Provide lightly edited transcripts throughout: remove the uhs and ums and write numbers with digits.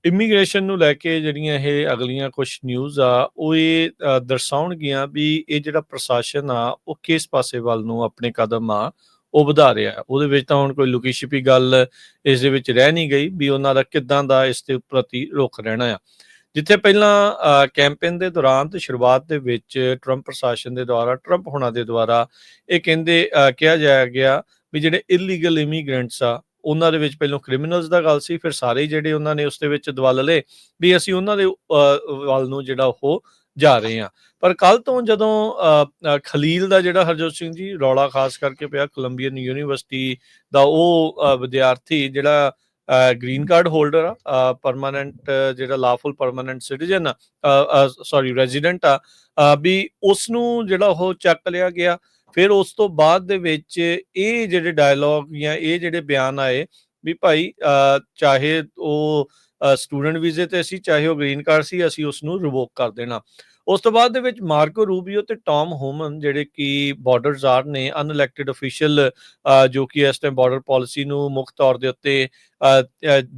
Immigration ਨੂੰ ਲੈ ਕੇ ਜਿਹੜੀਆਂ ਇਹ ਅਗਲੀਆਂ ਕੁਛ ਨਿਊਜ਼ ਆ ਉਹ ਇਹ ਦਰਸਾਉਣਗੀਆਂ ਵੀ ਇਹ ਜਿਹੜਾ ਪ੍ਰਸ਼ਾਸਨ ਆ ਉਹ ਕਿਸ ਪਾਸੇ ਵੱਲ ਨੂੰ ਆਪਣੇ ਕਦਮ ਆ ਉਹ ਵਧਾ ਰਿਹਾ। ਉਹਦੇ ਵਿੱਚ ਤਾਂ ਹੁਣ ਕੋਈ ਲੁਕੀ ਛਿਪੀ ਗੱਲ ਇਸ ਦੇ ਵਿੱਚ ਰਹਿ ਨਹੀਂ ਗਈ ਵੀ ਉਹਨਾਂ ਦਾ ਕਿੱਦਾਂ ਦਾ ਇਸ ਦੇ ਪ੍ਰਤੀ ਰੁਖ ਰਹਿਣਾ ਆ। ਜਿੱਥੇ ਪਹਿਲਾਂ ਕੈਂਪੇਨ ਦੇ ਦੌਰਾਨ ਤੇ ਸ਼ੁਰੂਆਤ ਦੇ ਵਿੱਚ ਟਰੰਪ ਪ੍ਰਸ਼ਾਸਨ ਦੇ ਦੁਆਰਾ, ਟਰੰਪ ਹੋਣਾ ਦੇ ਦੁਆਰਾ ਇਹ ਕਿਹਾ ਜਾਇਆ ਗਿਆ ਵੀ ਜਿਹੜੇ ਇਲੀਗਲ ਇਮੀਗ੍ਰੈਂਟਸ ਆ ਉਹਨਾਂ ਦੇ ਵਿੱਚ ਪਹਿਲਾਂ ਕ੍ਰਿਮੀਨਲਸ ਦਾ ਗੱਲ ਸੀ, ਫਿਰ ਸਾਰੇ ਜਿਹੜੇ ਉਹਨਾਂ ਨੇ ਉਸ ਦੇ ਵਿੱਚ ਦਵਲ ਲਏ ਵੀ ਅਸੀਂ ਉਹਨਾਂ ਦੇ ਵੱਲ ਨੂੰ ਜਿਹੜਾ ਉਹ ਜਾ ਰਹੇ ਹਾਂ। ਪਰ ਕੱਲ ਤੋਂ ਜਦੋਂ ਖਲੀਲ ਦਾ ਜਿਹੜਾ ਹਰਜੋਤ ਸਿੰਘ ਜੀ ਰੌਲਾ ਖਾਸ ਕਰਕੇ ਪਿਆ, ਕੋਲੰਬੀਅਨ ਯੂਨੀਵਰਸਿਟੀ ਦਾ ਉਹ ਵਿਦਿਆਰਥੀ ਜਿਹੜਾ ਗ੍ਰੀਨ ਕਾਰਡ ਹੋਲਡਰ ਆ, ਪਰਮਾਨੈਂਟ ਜਿਹੜਾ ਲਾਫੁਲ ਪਰਮਾਨੈਂਟ ਸਿਟੀਜ਼ਨ ਰੈਜ਼ੀਡੈਂਟ ਆ, ਵੀ ਉਸ ਨੂੰ ਜਿਹੜਾ ਉਹ ਚੱਕ ਲਿਆ ਗਿਆ। ਫਿਰ ਉਸ ਤੋਂ ਬਾਅਦ ਦੇ ਵਿੱਚ ਇਹ ਜਿਹੜੇ ਡਾਇਲੋਗ ਜਾਂ ਇਹ ਜਿਹੜੇ ਬਿਆਨ ਆਏ ਵੀ ਭਾਈ ਚਾਹੇ ਉਹ ਸਟੂਡੈਂਟ ਵੀਜ਼ੇ ਤੇ ਸੀ, ਚਾਹੇ ਉਹ ਗ੍ਰੀਨ ਕਾਰਡ ਸੀ, ਅਸੀਂ ਉਸ ਨੂੰ ਰਿਵੋਕ ਕਰ ਦੇਣਾ। ਉਸ ਤੋਂ ਬਾਅਦ ਦੇ ਵਿੱਚ ਮਾਰਕੋ ਰੂਬੀਓ ਤੇ ਟੌਮ ਹੋਮਨ ਜਿਹੜੇ ਕਿ ਬਾਰਡਰ ਜ਼ਾਰ ਨੇ, ਅਨਇਲੈਕਟਿਡ ਅਫੀਸ਼ੀਅਲ ਜੋ ਕਿ ਇਸ ਟਾਈਮ ਬਾਰਡਰ ਪਾਲਿਸੀ ਨੂੰ ਮੁੱਖ ਤੌਰ ਦੇ ਉੱਤੇ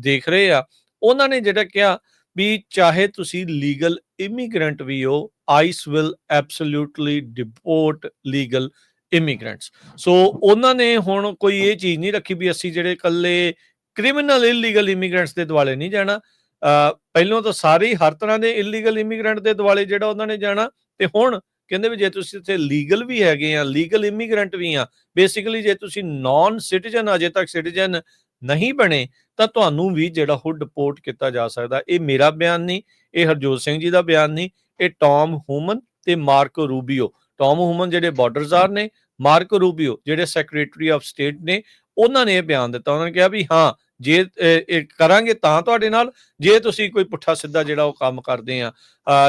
ਦੇਖ ਰਹੇ ਆ, ਉਹਨਾਂ ਨੇ ਜਿਹੜਾ ਕਿਹਾ ਵੀ ਚਾਹੇ ਤੁਸੀਂ ਲੀਗਲ ਇਮੀਗ੍ਰੈਂਟ ਵੀ ਹੋ, ICE will absolutely deport legal immigrants. So ਉਹਨਾਂ ਨੇ ਹੁਣ ਕੋਈ ਇਹ ਚੀਜ਼ ਨਹੀਂ ਰੱਖੀ ਵੀ ਅਸੀਂ ਜਿਹੜੇ ਇਕੱਲੇ ਕ੍ਰਿਮੀਨਲ ਇਲੀਗਲ ਇਮੀਗ੍ਰੈਂਟਸ ਦੇ ਦੁਆਲੇ ਨਹੀਂ ਜਾਣਾ। ਪਹਿਲਾਂ ਤਾਂ ਸਾਰੇ ਹਰ ਤਰ੍ਹਾਂ ਦੇ ਇਲੀਗਲ ਇਮੀਗ੍ਰੈਂਟ ਦੇ ਦੁਆਲੇ ਜਿਹੜਾ ਉਹਨਾਂ ਨੇ ਜਾਣਾ, ਤੇ ਹੁਣ ਕਹਿੰਦੇ ਵੀ ਜੇ ਤੁਸੀਂ ਇੱਥੇ ਲੀਗਲ ਵੀ ਹੈਗੇ ਆ, ਲੀਗਲ ਇਮੀਗ੍ਰੈਂਟ ਵੀ ਆ, ਬੇਸਿਕਲੀ ਜੇ ਤੁਸੀਂ ਨਾਨ ਸਿਟੀਜ਼ਨ ਅਜੇ ਤੱਕ ਸਿਟੀਜ਼ਨ ਨਹੀਂ ਬਣੇ ਤਾਂ ਤੁਹਾਨੂੰ ਵੀ ਜਿਹੜਾ ਉਹ ਡਿਪੋਰਟ ਕੀਤਾ ਜਾ ਸਕਦਾ। ਇਹ ਮੇਰਾ ਬਿਆਨ ਨਹੀਂ, ਇਹ ਹਰਜੋਤ ਸਿੰਘ ਜੀ ਦਾ ਬਿਆਨ ਨਹੀਂ, ਇਹ ਟੌਮ ਹੋਮਨ ਤੇ ਮਾਰਕੋ ਰੂਬੀਓ, ਟੌਮ ਹੋਮਨ ਜਿਹੜੇ ਬਾਰਡਰ ਜ਼ਾਰ ਨੇ, ਮਾਰਕੋ ਰੂਬੀਓ ਜਿਹੜੇ ਸੈਕਟਰੀ ਆਫ ਸਟੇਟ ਨੇ, ਉਹਨਾਂ ਨੇ ਇਹ ਬਿਆਨ ਦਿੱਤਾ। ਉਹਨਾਂ ਨੇ ਕਿਹਾ ਵੀ ਹਾਂ ਜੇ ਇਹ ਕਰਾਂਗੇ ਤਾਂ ਤੁਹਾਡੇ ਨਾਲ, ਜੇ ਤੁਸੀਂ ਕੋਈ ਪੁੱਠਾ ਸਿੱਧਾ ਜਿਹੜਾ ਉਹ ਕੰਮ ਕਰਦੇ ਆ,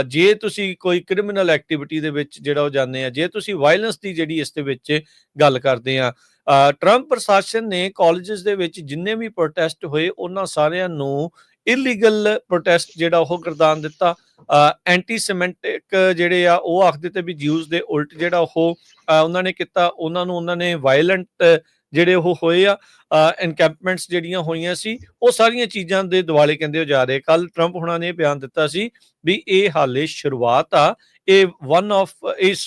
ਜੇ ਤੁਸੀਂ ਕੋਈ ਕ੍ਰਿਮੀਨਲ ਐਕਟੀਵਿਟੀ ਦੇ ਵਿੱਚ ਜਿਹੜਾ ਉਹ ਜਾਂਦੇ ਆ, ਜੇ ਤੁਸੀਂ ਵਾਇਲੈਂਸ ਦੀ ਜਿਹੜੀ ਇਸ ਦੇ ਵਿੱਚ ਗੱਲ ਕਰਦੇ ਆ। ਟਰੰਪ ਪ੍ਰਸ਼ਾਸਨ ਨੇ ਕਾਲਜਸ ਦੇ ਵਿੱਚ ਜਿੰਨੇ ਵੀ ਪ੍ਰੋਟੈਸਟ ਹੋਏ ਉਹਨਾਂ ਸਾਰਿਆਂ ਨੂੰ ਇਲੀਗਲ ਪ੍ਰੋਟੈਸਟ ਜਿਹੜਾ ਉਹ ਗਰਦਾਨ ਦਿੱਤਾ। ਐਂਟੀ ਸਮੈਟਿਕ ਜਿਹੜੇ ਆ ਉਹ ਆਖਦੇ ਤੇ ਵੀ ਜਿਊਜ਼ ਦੇ ਉਲਟ ਜਿਹੜਾ ਉਹ ਉਹਨਾਂ ਨੇ ਕੀਤਾ, ਉਹਨਾਂ ਨੇ ਵਾਇਲੈਂਟ ਜਿਹੜੇ ਉਹ ਹੋਏ ਆ, ਐਨਕੈਂਪਮੈਂਟਸ ਜਿਹੜੀਆਂ ਹੋਈਆਂ ਸੀ, ਉਹ ਸਾਰੀਆਂ ਚੀਜ਼ਾਂ ਦੇ ਦੁਆਲੇ ਕਹਿੰਦੇ ਹੋ ਜਾ ਰਹੇ। ਕੱਲ ਟਰੰਪ ਹੁਣਾਂ ਨੇ ਬਿਆਨ ਦਿੱਤਾ ਸੀ ਵੀ ਇਹ ਹਾਲੇ ਸ਼ੁਰੂਆਤ ਆ, ਇਹ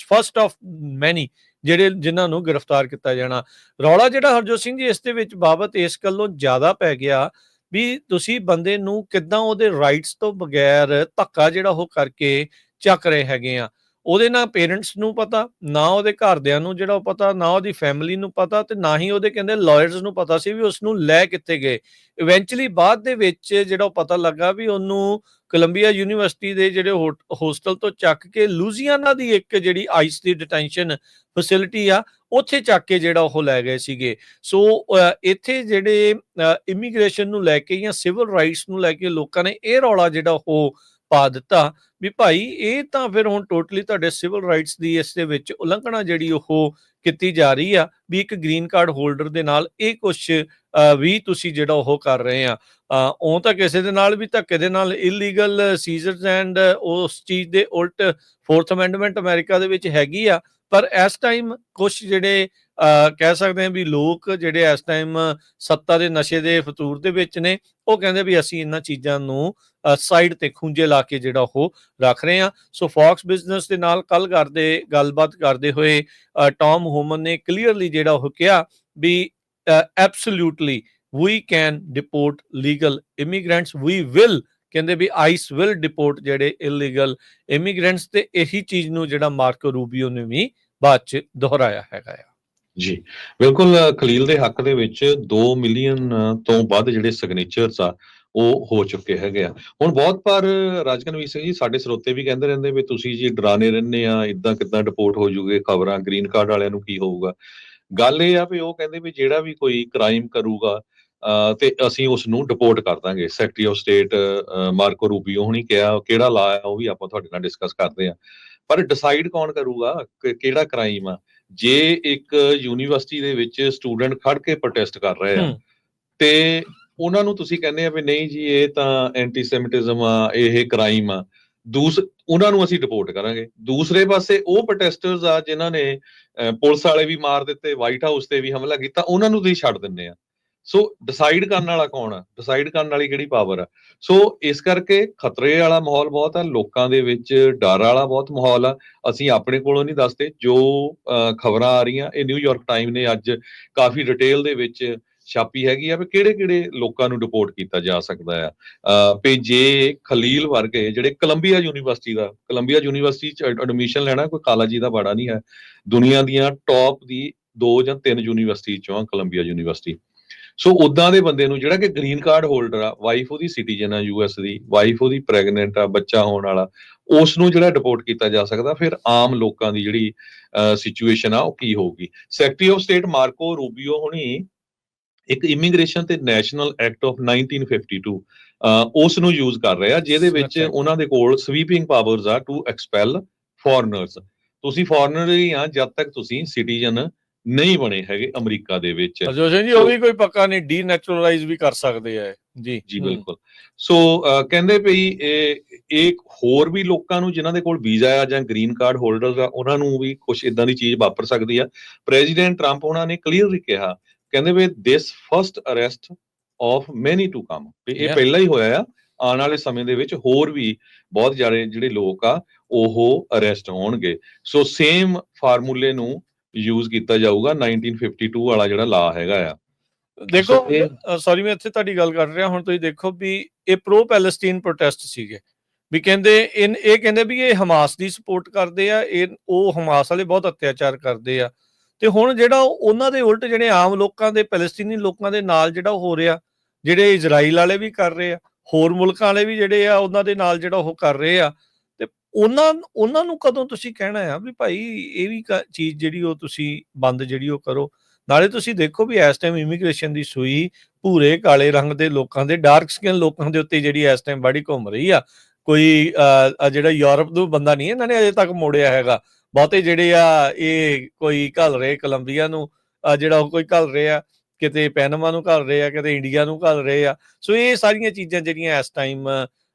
ਫਸਟ ਆਫ ਮੈਨੀ ਜਿਹੜੇ ਜਿਨ੍ਹਾਂ ਨੂੰ ਗ੍ਰਿਫਤਾਰ ਕੀਤਾ ਜਾਣਾ। ਰੌਲਾ ਜਿਹੜਾ ਹਰਜੋਤ ਸਿੰਘ ਜੀ ਇਸ ਦੇ ਵਿੱਚ ਬਾਬਤ ਇਸ ਗੱਲੋਂ ਜ਼ਿਆਦਾ ਪੈ ਗਿਆ ਵੀ ਤੁਸੀਂ ਬੰਦੇ ਨੂੰ ਕਿੱਦਾਂ ਉਹਦੇ ਰਾਈਟਸ ਤੋਂ ਬਗੈਰ ਧੱਕਾ ਜਿਹੜਾ ਉਹ ਕਰਕੇ ਚੱਕ ਰਹੇ ਹੈਗੇ ਆ। ਉਹਦੇ ਨਾ ਪੇਰੈਂਟਸ ਨੂੰ ਪਤਾ, ਨਾ ਉਹਦੇ ਘਰਦਿਆਂ ਨੂੰ ਜਿਹੜਾ ਉਹ ਪਤਾ, ਨਾ ਉਹਦੀ ਫੈਮਿਲੀ ਨੂੰ ਪਤਾ, ਤੇ ਨਾ ਹੀ ਉਹਦੇ ਕਹਿੰਦੇ ਲਾਇਰਸ ਨੂੰ ਪਤਾ ਸੀ ਵੀ ਉਸ ਨੂੰ ਲੈ ਕਿੱਥੇ ਗਏ। ਇਵੈਂਚੁਅਲੀ ਬਾਅਦ ਦੇ ਵਿੱਚ ਜਿਹੜਾ ਉਹ ਪਤਾ ਲੱਗਾ ਵੀ ਉਹਨੂੰ ਕੋਲੰਬੀਆ ਯੂਨੀਵਰਸਿਟੀ ਦੇ ਜਿਹੜੇ ਹੋਸਟਲ ਤੋਂ ਚੱਕ ਕੇ ਲੂਜ਼ੀਆਨਾ ਦੀ ਇੱਕ ਜਿਹੜੀ ਆਈਸ ਦੀ ਡਿਟੈਂਸ਼ਨ ਫੈਸਿਲਿਟੀ ਆ, ਉੱਥੇ ਚੱਕ ਕੇ ਜਿਹੜਾ ਉਹ ਲੈ ਗਏ ਸੀਗੇ। ਸੋ ਇੱਥੇ ਜਿਹੜੇ ਇਮੀਗ੍ਰੇਸ਼ਨ ਨੂੰ ਲੈ ਕੇ ਜਾਂ ਸਿਵਲ ਰਾਈਟਸ ਨੂੰ ਲੈ ਕੇ ਲੋਕਾਂ ਨੇ ਇਹ ਰੌਲਾ ਜਿਹੜਾ ਉਹ ਪਾ ਦਿੱਤਾ ਵੀ ਭਾਈ ਇਹ ਤਾਂ ਫਿਰ ਹੁਣ ਟੋਟਲੀ ਤੁਹਾਡੇ ਸਿਵਲ ਰਾਈਟਸ ਦੀ ਇਸ ਦੇ ਵਿੱਚ ਉਲੰਘਣਾ ਜਿਹੜੀ ਉਹ ਕੀਤੀ ਜਾ ਰਹੀ ਆ ਵੀ ਇੱਕ ਗ੍ਰੀਨ ਕਾਰਡ ਹੋਲਡਰ ਦੇ ਨਾਲ ਇਹ ਕੁਛ ਵੀ ਤੁਸੀਂ ਜਿਹੜਾ ਉਹ ਕਰ ਰਹੇ ਆ। ਉਹ ਤਾਂ ਕਿਸੇ ਦੇ ਨਾਲ ਵੀ ਧੱਕੇ ਦੇ ਨਾਲ ਇਲੀਗਲ ਸੀਜ਼ਰਸ ਐਂਡ ਉਸ ਚੀਜ਼ ਦੇ ਉਲਟ 4th ਅਮੈਂਡਮੈਂਟ ਅਮਰੀਕਾ ਦੇ ਵਿੱਚ ਹੈਗੀ ਆ। ਪਰ ਇਸ ਟਾਈਮ ਕੁਛ ਜਿਹੜੇ ਕਹਿ ਸਕਦੇ ਹਾਂ ਵੀ ਲੋਕ ਜਿਹੜੇ ਇਸ ਟਾਈਮ ਸੱਤਾ ਦੇ ਨਸ਼ੇ ਦੇ ਫਤੂਰ ਦੇ ਵਿੱਚ ਨੇ, ਉਹ ਕਹਿੰਦੇ ਵੀ ਅਸੀਂ ਇਹਨਾਂ ਚੀਜ਼ਾਂ ਨੂੰ ਸਾਈਡ ਤੇ ਖੂੰਜੇ ਲਾ ਕੇ ਜਿਹੜਾ ਉਹ ਰੱਖ ਰਹੇ ਹਾਂ। ਸੋ ਫੌਕਸ ਬਿਜ਼ਨਸ ਦੇ ਨਾਲ ਕੱਲ ਗੱਲਬਾਤ ਕਰਦੇ ਹੋਏ ਟੌਮ ਹੋਮਨ ਨੇ ਕਲੀਅਰਲੀ ਜਿਹੜਾ ਉਹ ਕਿਹਾ ਵੀ absolutely we can deport legal immigrants, we will, ਕਹਿੰਦੇ ਵੀ ਆਈਸ ਵਿਲ ਡਿਪੋਰਟ ਜਿਹੜੇ ਇਲੀਗਲ ਇਮੀਗ੍ਰੈਂਟਸ। ਤੇ ਇਹੀ ਚੀਜ਼ ਨੂੰ ਜਿਹੜਾ ਮਾਰਕੋ ਰੂਬੀਓ ਨੇ ਵੀ ਬਾਅਦ ਚ ਦੁਹਰਾਇਆ ਹੈਗਾ ਆ। ਜੀ ਬਿਲਕੁਲ, ਖਲੀਲ ਦੇ ਹੱਕ ਦੇ ਵਿੱਚ 2 ਮਿਲੀਅਨ ਤੋਂ ਵੱਧ ਜਿਹੜੇ ਸਿਗਨੇਚਰਸ ਆ ਉਹ ਹੋ ਚੁੱਕੇ ਹੈਗੇ ਆ। ਹੁਣ ਬਹੁਤ ਵਾਰ ਰਾਜਕਨਵੀਰ ਸਿੰਘ ਜੀ ਸਾਡੇ ਸਰੋਤੇ ਵੀ ਕਹਿੰਦੇ ਰਹਿੰਦੇ ਵੀ ਤੁਸੀਂ ਜੀ ਡਰਾਨੇ ਰਹਿੰਦੇ ਆ, ਇਦਾਂ ਕਿੱਦਾਂ ਡਿਪੋਰਟ ਹੋ ਜੂਗੇ, ਖਬਰਾਂ ਗ੍ਰੀਨ ਕਾਰਡ ਵਾਲਿਆਂ ਨੂੰ ਕੀ ਹੋਊਗਾ। ਗੱਲ ਇਹ ਆ ਵੀ ਉਹ ਕਹਿੰਦੇ ਵੀ ਜਿਹੜਾ ਵੀ ਕੋਈ ਕ੍ਰਾਈਮ ਕਰੂਗਾ ਤੇ ਅਸੀਂ ਉਸ ਨੂੰ ਡਿਪੋਰਟ ਕਰ ਦਾਂਗੇ। ਸੈਕਟਰੀ ਆਫ ਸਟੇਟ ਮਾਰਕੋ ਰੂਬੀਓ ਹੁਣੀ ਕਿਹਾ, ਕਿਹੜਾ ਲਾ ਆ ਉਹ ਵੀ ਆਪਾਂ ਤੁਹਾਡੇ ਨਾਲ ਡਿਸਕਸ ਕਰਦੇ ਆ। ਪਰ ਡਿਸਾਈਡ ਕੌਣ ਕਰੂਗਾ ਕਿਹੜਾ ਕ੍ਰਾਈਮ ਆ? ਜੇ ਇੱਕ ਯੂਨੀਵਰਸਿਟੀ ਦੇ ਵਿੱਚ ਸਟੂਡੈਂਟ ਖੜ ਕੇ ਪ੍ਰੋਟੈਸਟ ਕਰ ਰਹੇ ਆ ਤੇ ਉਹਨਾਂ ਨੂੰ ਤੁਸੀਂ ਕਹਿੰਦੇ ਆ ਵੀ ਨਹੀਂ ਜੀ ਇਹ ਤਾਂ ਐਂਟੀਸੈਮਿਟਿਜ਼ਮ ਆ, ਇਹ ਕ੍ਰਾਈਮ ਆ, ਉਹਨਾਂ ਨੂੰ ਅਸੀਂ ਡਿਪੋਰਟ ਕਰਾਂਗੇ। ਦੂਸਰੇ ਪਾਸੇ ਉਹ ਪ੍ਰੋਟੈਸਟਰਸ ਆ ਜਿਨ੍ਹਾਂ ਨੇ ਪੁਲਿਸ ਵਾਲੇ ਵੀ ਮਾਰ ਦਿੱਤੇ, ਵਾਈਟ ਹਾਊਸ ਤੇ ਵੀ ਹਮਲਾ ਕੀਤਾ, ਉਹਨਾਂ ਨੂੰ ਤੁਸੀਂ ਛੱਡ ਦਿੰਦੇ ਆ। ਸੋ ਡਿਸਾਈਡ ਕਰਨ ਵਾਲਾ ਕੌਣ ਆ, ਡਿਸਾਈਡ ਕਰਨ ਵਾਲੀ ਕਿਹੜੀ ਪਾਵਰ ਆ। ਸੋ ਇਸ ਕਰਕੇ ਖਤਰੇ ਵਾਲਾ ਮਾਹੌਲ ਬਹੁਤ ਆ, ਲੋਕਾਂ ਦੇ ਵਿੱਚ ਡਰ ਵਾਲਾ ਬਹੁਤ ਮਾਹੌਲ ਆ। ਅਸੀਂ ਆਪਣੇ ਕੋਲੋਂ ਨਹੀਂ ਦੱਸਦੇ, ਜੋ ਖਬਰਾਂ ਆ ਰਹੀਆਂ ਇਹ ਨਿਊਯਾਰਕ ਟਾਈਮ ਨੇ ਅੱਜ ਕਾਫੀ ਡਿਟੇਲ ਦੇ ਵਿੱਚ ਛਾਪੀ ਹੈਗੀ ਆ ਵੀ ਕਿਹੜੇ ਕਿਹੜੇ ਲੋਕਾਂ ਨੂੰ ਡਿਪੋਰਟ ਕੀਤਾ ਜਾ ਸਕਦਾ ਆ। ਵੀ ਜੇ ਖਲੀਲ ਵਰਗੇ ਜਿਹੜੇ ਕੋਲੰਬੀਆ ਯੂਨੀਵਰਸਿਟੀ ਚ ਐਡਮਿਸ਼ਨ ਲੈਣਾ ਕੋਈ ਕਾਲਾ ਜੀ ਦਾ ਬਾੜਾ ਨਹੀਂ ਹੈ, ਦੁਨੀਆ ਦੀਆਂ ਟੌਪ ਦੀ 2 ਜਾਂ 3 ਯੂਨੀਵਰਸਿਟੀ ਚੋਂ ਆ ਕੋਲੰਬੀਆ ਯੂਨੀਵਰਸਿਟੀ। ਸੋ ਉਦਾਂ ਦੇ ਬੰਦੇ ਨੂੰ ਜਿਹੜਾ ਕਿ ਗ੍ਰੀਨ ਕਾਰਡ ਹੋਲਡਰ ਆ, ਵਾਈਫ ਉਹਦੀ ਸਿਟੀਜ਼ਨ ਆ US ਦੀ, ਵਾਈਫ ਉਹਦੀ ਪ੍ਰੈਗਨੈਂਟ ਆ, ਬੱਚਾ ਹੋਣ ਵਾਲਾ, ਉਸ ਨੂੰ ਜਿਹੜਾ ਡਿਪੋਰਟ ਕੀਤਾ ਜਾ ਸਕਦਾ। ਫਿਰ ਆਮ ਲੋਕਾਂ ਦੀ ਜਿਹੜੀ ਸਿਚੁਏਸ਼ਨ ਆ ਉਹ ਕੀ ਹੋਊਗੀ। ਸੈਕਟਰੀ ਆਫ ਸਟੇਟ ਮਾਰਕੋ ਰੂਬੀਓ ਹੁਣੀ ਇੱਕ ਇਮੀਗ੍ਰੇਸ਼ਨ ਤੇ ਨੈਸ਼ਨਲ ਐਕਟ ਆਫ 1952 ਉਸ ਨੂੰ ਯੂਜ਼ ਕਰ ਰਹੇ ਆ, ਜਿਹਦੇ ਵਿੱਚ ਉਹਨਾਂ ਦੇ ਕੋਲ ਸਵੀਪਿੰਗ ਪਾਵਰਸ ਆ ਟੂ ਐਕਸਪੈਲ ਫੋਰਨਰਸ। ਤੁਸੀਂ ਫੋਰਨਰ ਹੀ ਆ ਜਦ ਤੱਕ ਤੁਸੀਂ ਸਿਟੀਜ਼ਨ ਨਹੀਂ ਬਣੇ ਹੈਗੇ ਅਮਰੀਕਾ ਦੇ ਵਿੱਚ। ਜੋਸ਼ਨ ਜੀ ਉਹ ਵੀ ਕੋਈ ਪੱਕਾ ਨਹੀਂ, ਡੀਨੈਚੁਰਲਾਈਜ਼ ਵੀ ਕਰ ਸਕਦੇ ਆ ਜੀ ਬਿਲਕੁਲ। ਸੋ ਕਹਿੰਦੇ ਪਈ ਇਹ ਹੋਰ ਵੀ ਲੋਕਾਂ ਨੂੰ ਜਿਨ੍ਹਾਂ ਦੇ ਕੋਲ ਵੀਜ਼ਾ ਆ ਜਾਂ ਗ੍ਰੀਨ ਕਾਰਡ ਹੋਲਡਰਸ ਆ ਉਹਨਾਂ ਨੂੰ ਵੀ ਕੁਝ ਇਦਾਂ ਦੀ ਚੀਜ਼ ਵਾਪਰ ਸਕਦੀ ਆ। ਪ੍ਰੈਜ਼ੀਡੈਂਟ ਟਰੰਪ ਉਹਨਾਂ ਨੇ ਕਲੀਅਰਲੀ ਕਿਹਾ, ਕਹਿੰਦੇ ਵੀ ਦਿਸ ਫਸਟ ਅਰੈਸਟ ਆਫ ਮੈਨੀ ਟੂ ਕਮ, ਇਹ ਪਹਿਲਾਂ ਹੀ ਹੋਇਆ ਆ, ਆਉਣ ਵਾਲੇ ਸਮੇਂ ਦੇ ਵਿੱਚ ਹੋਰ ਵੀ ਬਹੁਤ ਜ਼ਿਆਦਾ ਜਿਹੜੇ ਲੋਕ ਆ ਉਹ ਅਰੈਸਟ ਹੋਣਗੇ। ਸੋ ਸੇਮ ਫਾਰਮੂਲੇ ਨੂੰ ਯੂਜ਼ ਕੀਤਾ ਜਾਊਗਾ 1952 ਵਾਲਾ ਜਿਹੜਾ ਲਾ ਹੈਗਾ ਆ। ਦੇਖੋ ਸੌਰੀ ਮੈਂ ਇੱਥੇ ਤੁਹਾਡੀ ਗੱਲ ਕਰ ਰਿਹਾ, ਹੁਣ ਤੁਸੀਂ ਦੇਖੋ ਵੀ ਇਹ ਪ੍ਰੋ ਪੈਲਸਟੀਨ ਪ੍ਰੋਟੈਸਟ ਸੀਗੇ, ਵੀ ਕਹਿੰਦੇ ਇਹ ਕਹਿੰਦੇ ਵੀ ਇਹ ਹਮਾਸ ਦੀ ਸਪੋਰਟ ਕਰਦੇ ਆ, ਉਹ ਹਮਾਸ ਵਾਲੇ ਬਹੁਤ ਅਤਿਆਚਾਰ ਕਰਦੇ ਆ। ਤੇ ਹੁਣ ਜਿਹੜਾ ਉਹਨਾਂ ਦੇ ਉਲਟ ਜਿਹੜੇ ਆਮ ਲੋਕਾਂ ਦੇ, ਪੈਲਸਤੀਨੀ ਲੋਕਾਂ ਦੇ ਨਾਲ ਜਿਹੜਾ ਹੋ ਰਿਹਾ, ਜਿਹੜੇ ਇਜ਼ਰਾਈਲ ਵਾਲੇ ਵੀ ਕਰ ਰਹੇ ਆ, ਹੋਰ ਮੁਲਕਾਂ ਵਾਲੇ ਵੀ ਜਿਹੜੇ ਆ ਉਹਨਾਂ ਦੇ ਨਾਲ ਜਿਹੜਾ ਉਹ ਕਰ ਰਹੇ ਆ। ਤੇ ਉਹਨਾਂ ਨੂੰ ਕਦੋਂ ਤੁਸੀਂ ਕਹਿਣਾ ਆ ਵੀ ਭਾਈ ਇਹ ਵੀ ਚੀਜ਼ ਜਿਹੜੀ ਉਹ ਤੁਸੀਂ ਬੰਦ ਜਿਹੜੀ ਉਹ ਕਰੋ। ਨਾਲੇ ਤੁਸੀਂ ਦੇਖੋ ਵੀ ਇਸ ਟਾਈਮ ਇਮੀਗ੍ਰੇਸ਼ਨ ਦੀ ਸੂਈ ਭੂਰੇ ਕਾਲੇ ਰੰਗ ਦੇ ਲੋਕਾਂ ਦੇ, ਡਾਰਕ ਸਕਿਨ ਲੋਕਾਂ ਦੇ ਉੱਤੇ ਜਿਹੜੀ ਇਸ ਟਾਈਮ ਬੜੀ ਘੁੰਮ ਰਹੀ ਆ। ਕੋਈ ਜਿਹੜਾ ਯੂਰਪ ਤੋਂ ਬੰਦਾ ਨਹੀਂ ਇਹਨਾਂ ਨੇ ਅਜੇ ਤੱਕ ਮੋੜਿਆ ਹੈਗਾ। ਬਹੁਤੇ ਜਿਹੜੇ ਆ ਇਹ ਕੋਈ ਘੱਲ ਰਹੇ ਕੋਲੰਬੀਆ ਨੂੰ, ਜਿਹੜਾ ਉਹ ਕੋਈ ਘੱਲ ਰਹੇ ਆ, ਕਿਤੇ ਪੈਨਮਾ ਨੂੰ ਘੱਲ ਰਹੇ ਆ, ਕਿਤੇ ਇੰਡੀਆ ਨੂੰ ਘੱਲ ਰਹੇ ਆ। ਸੋ ਇਹ ਸਾਰੀਆਂ ਚੀਜ਼ਾਂ ਜਿਹੜੀਆਂ ਇਸ ਟਾਈਮ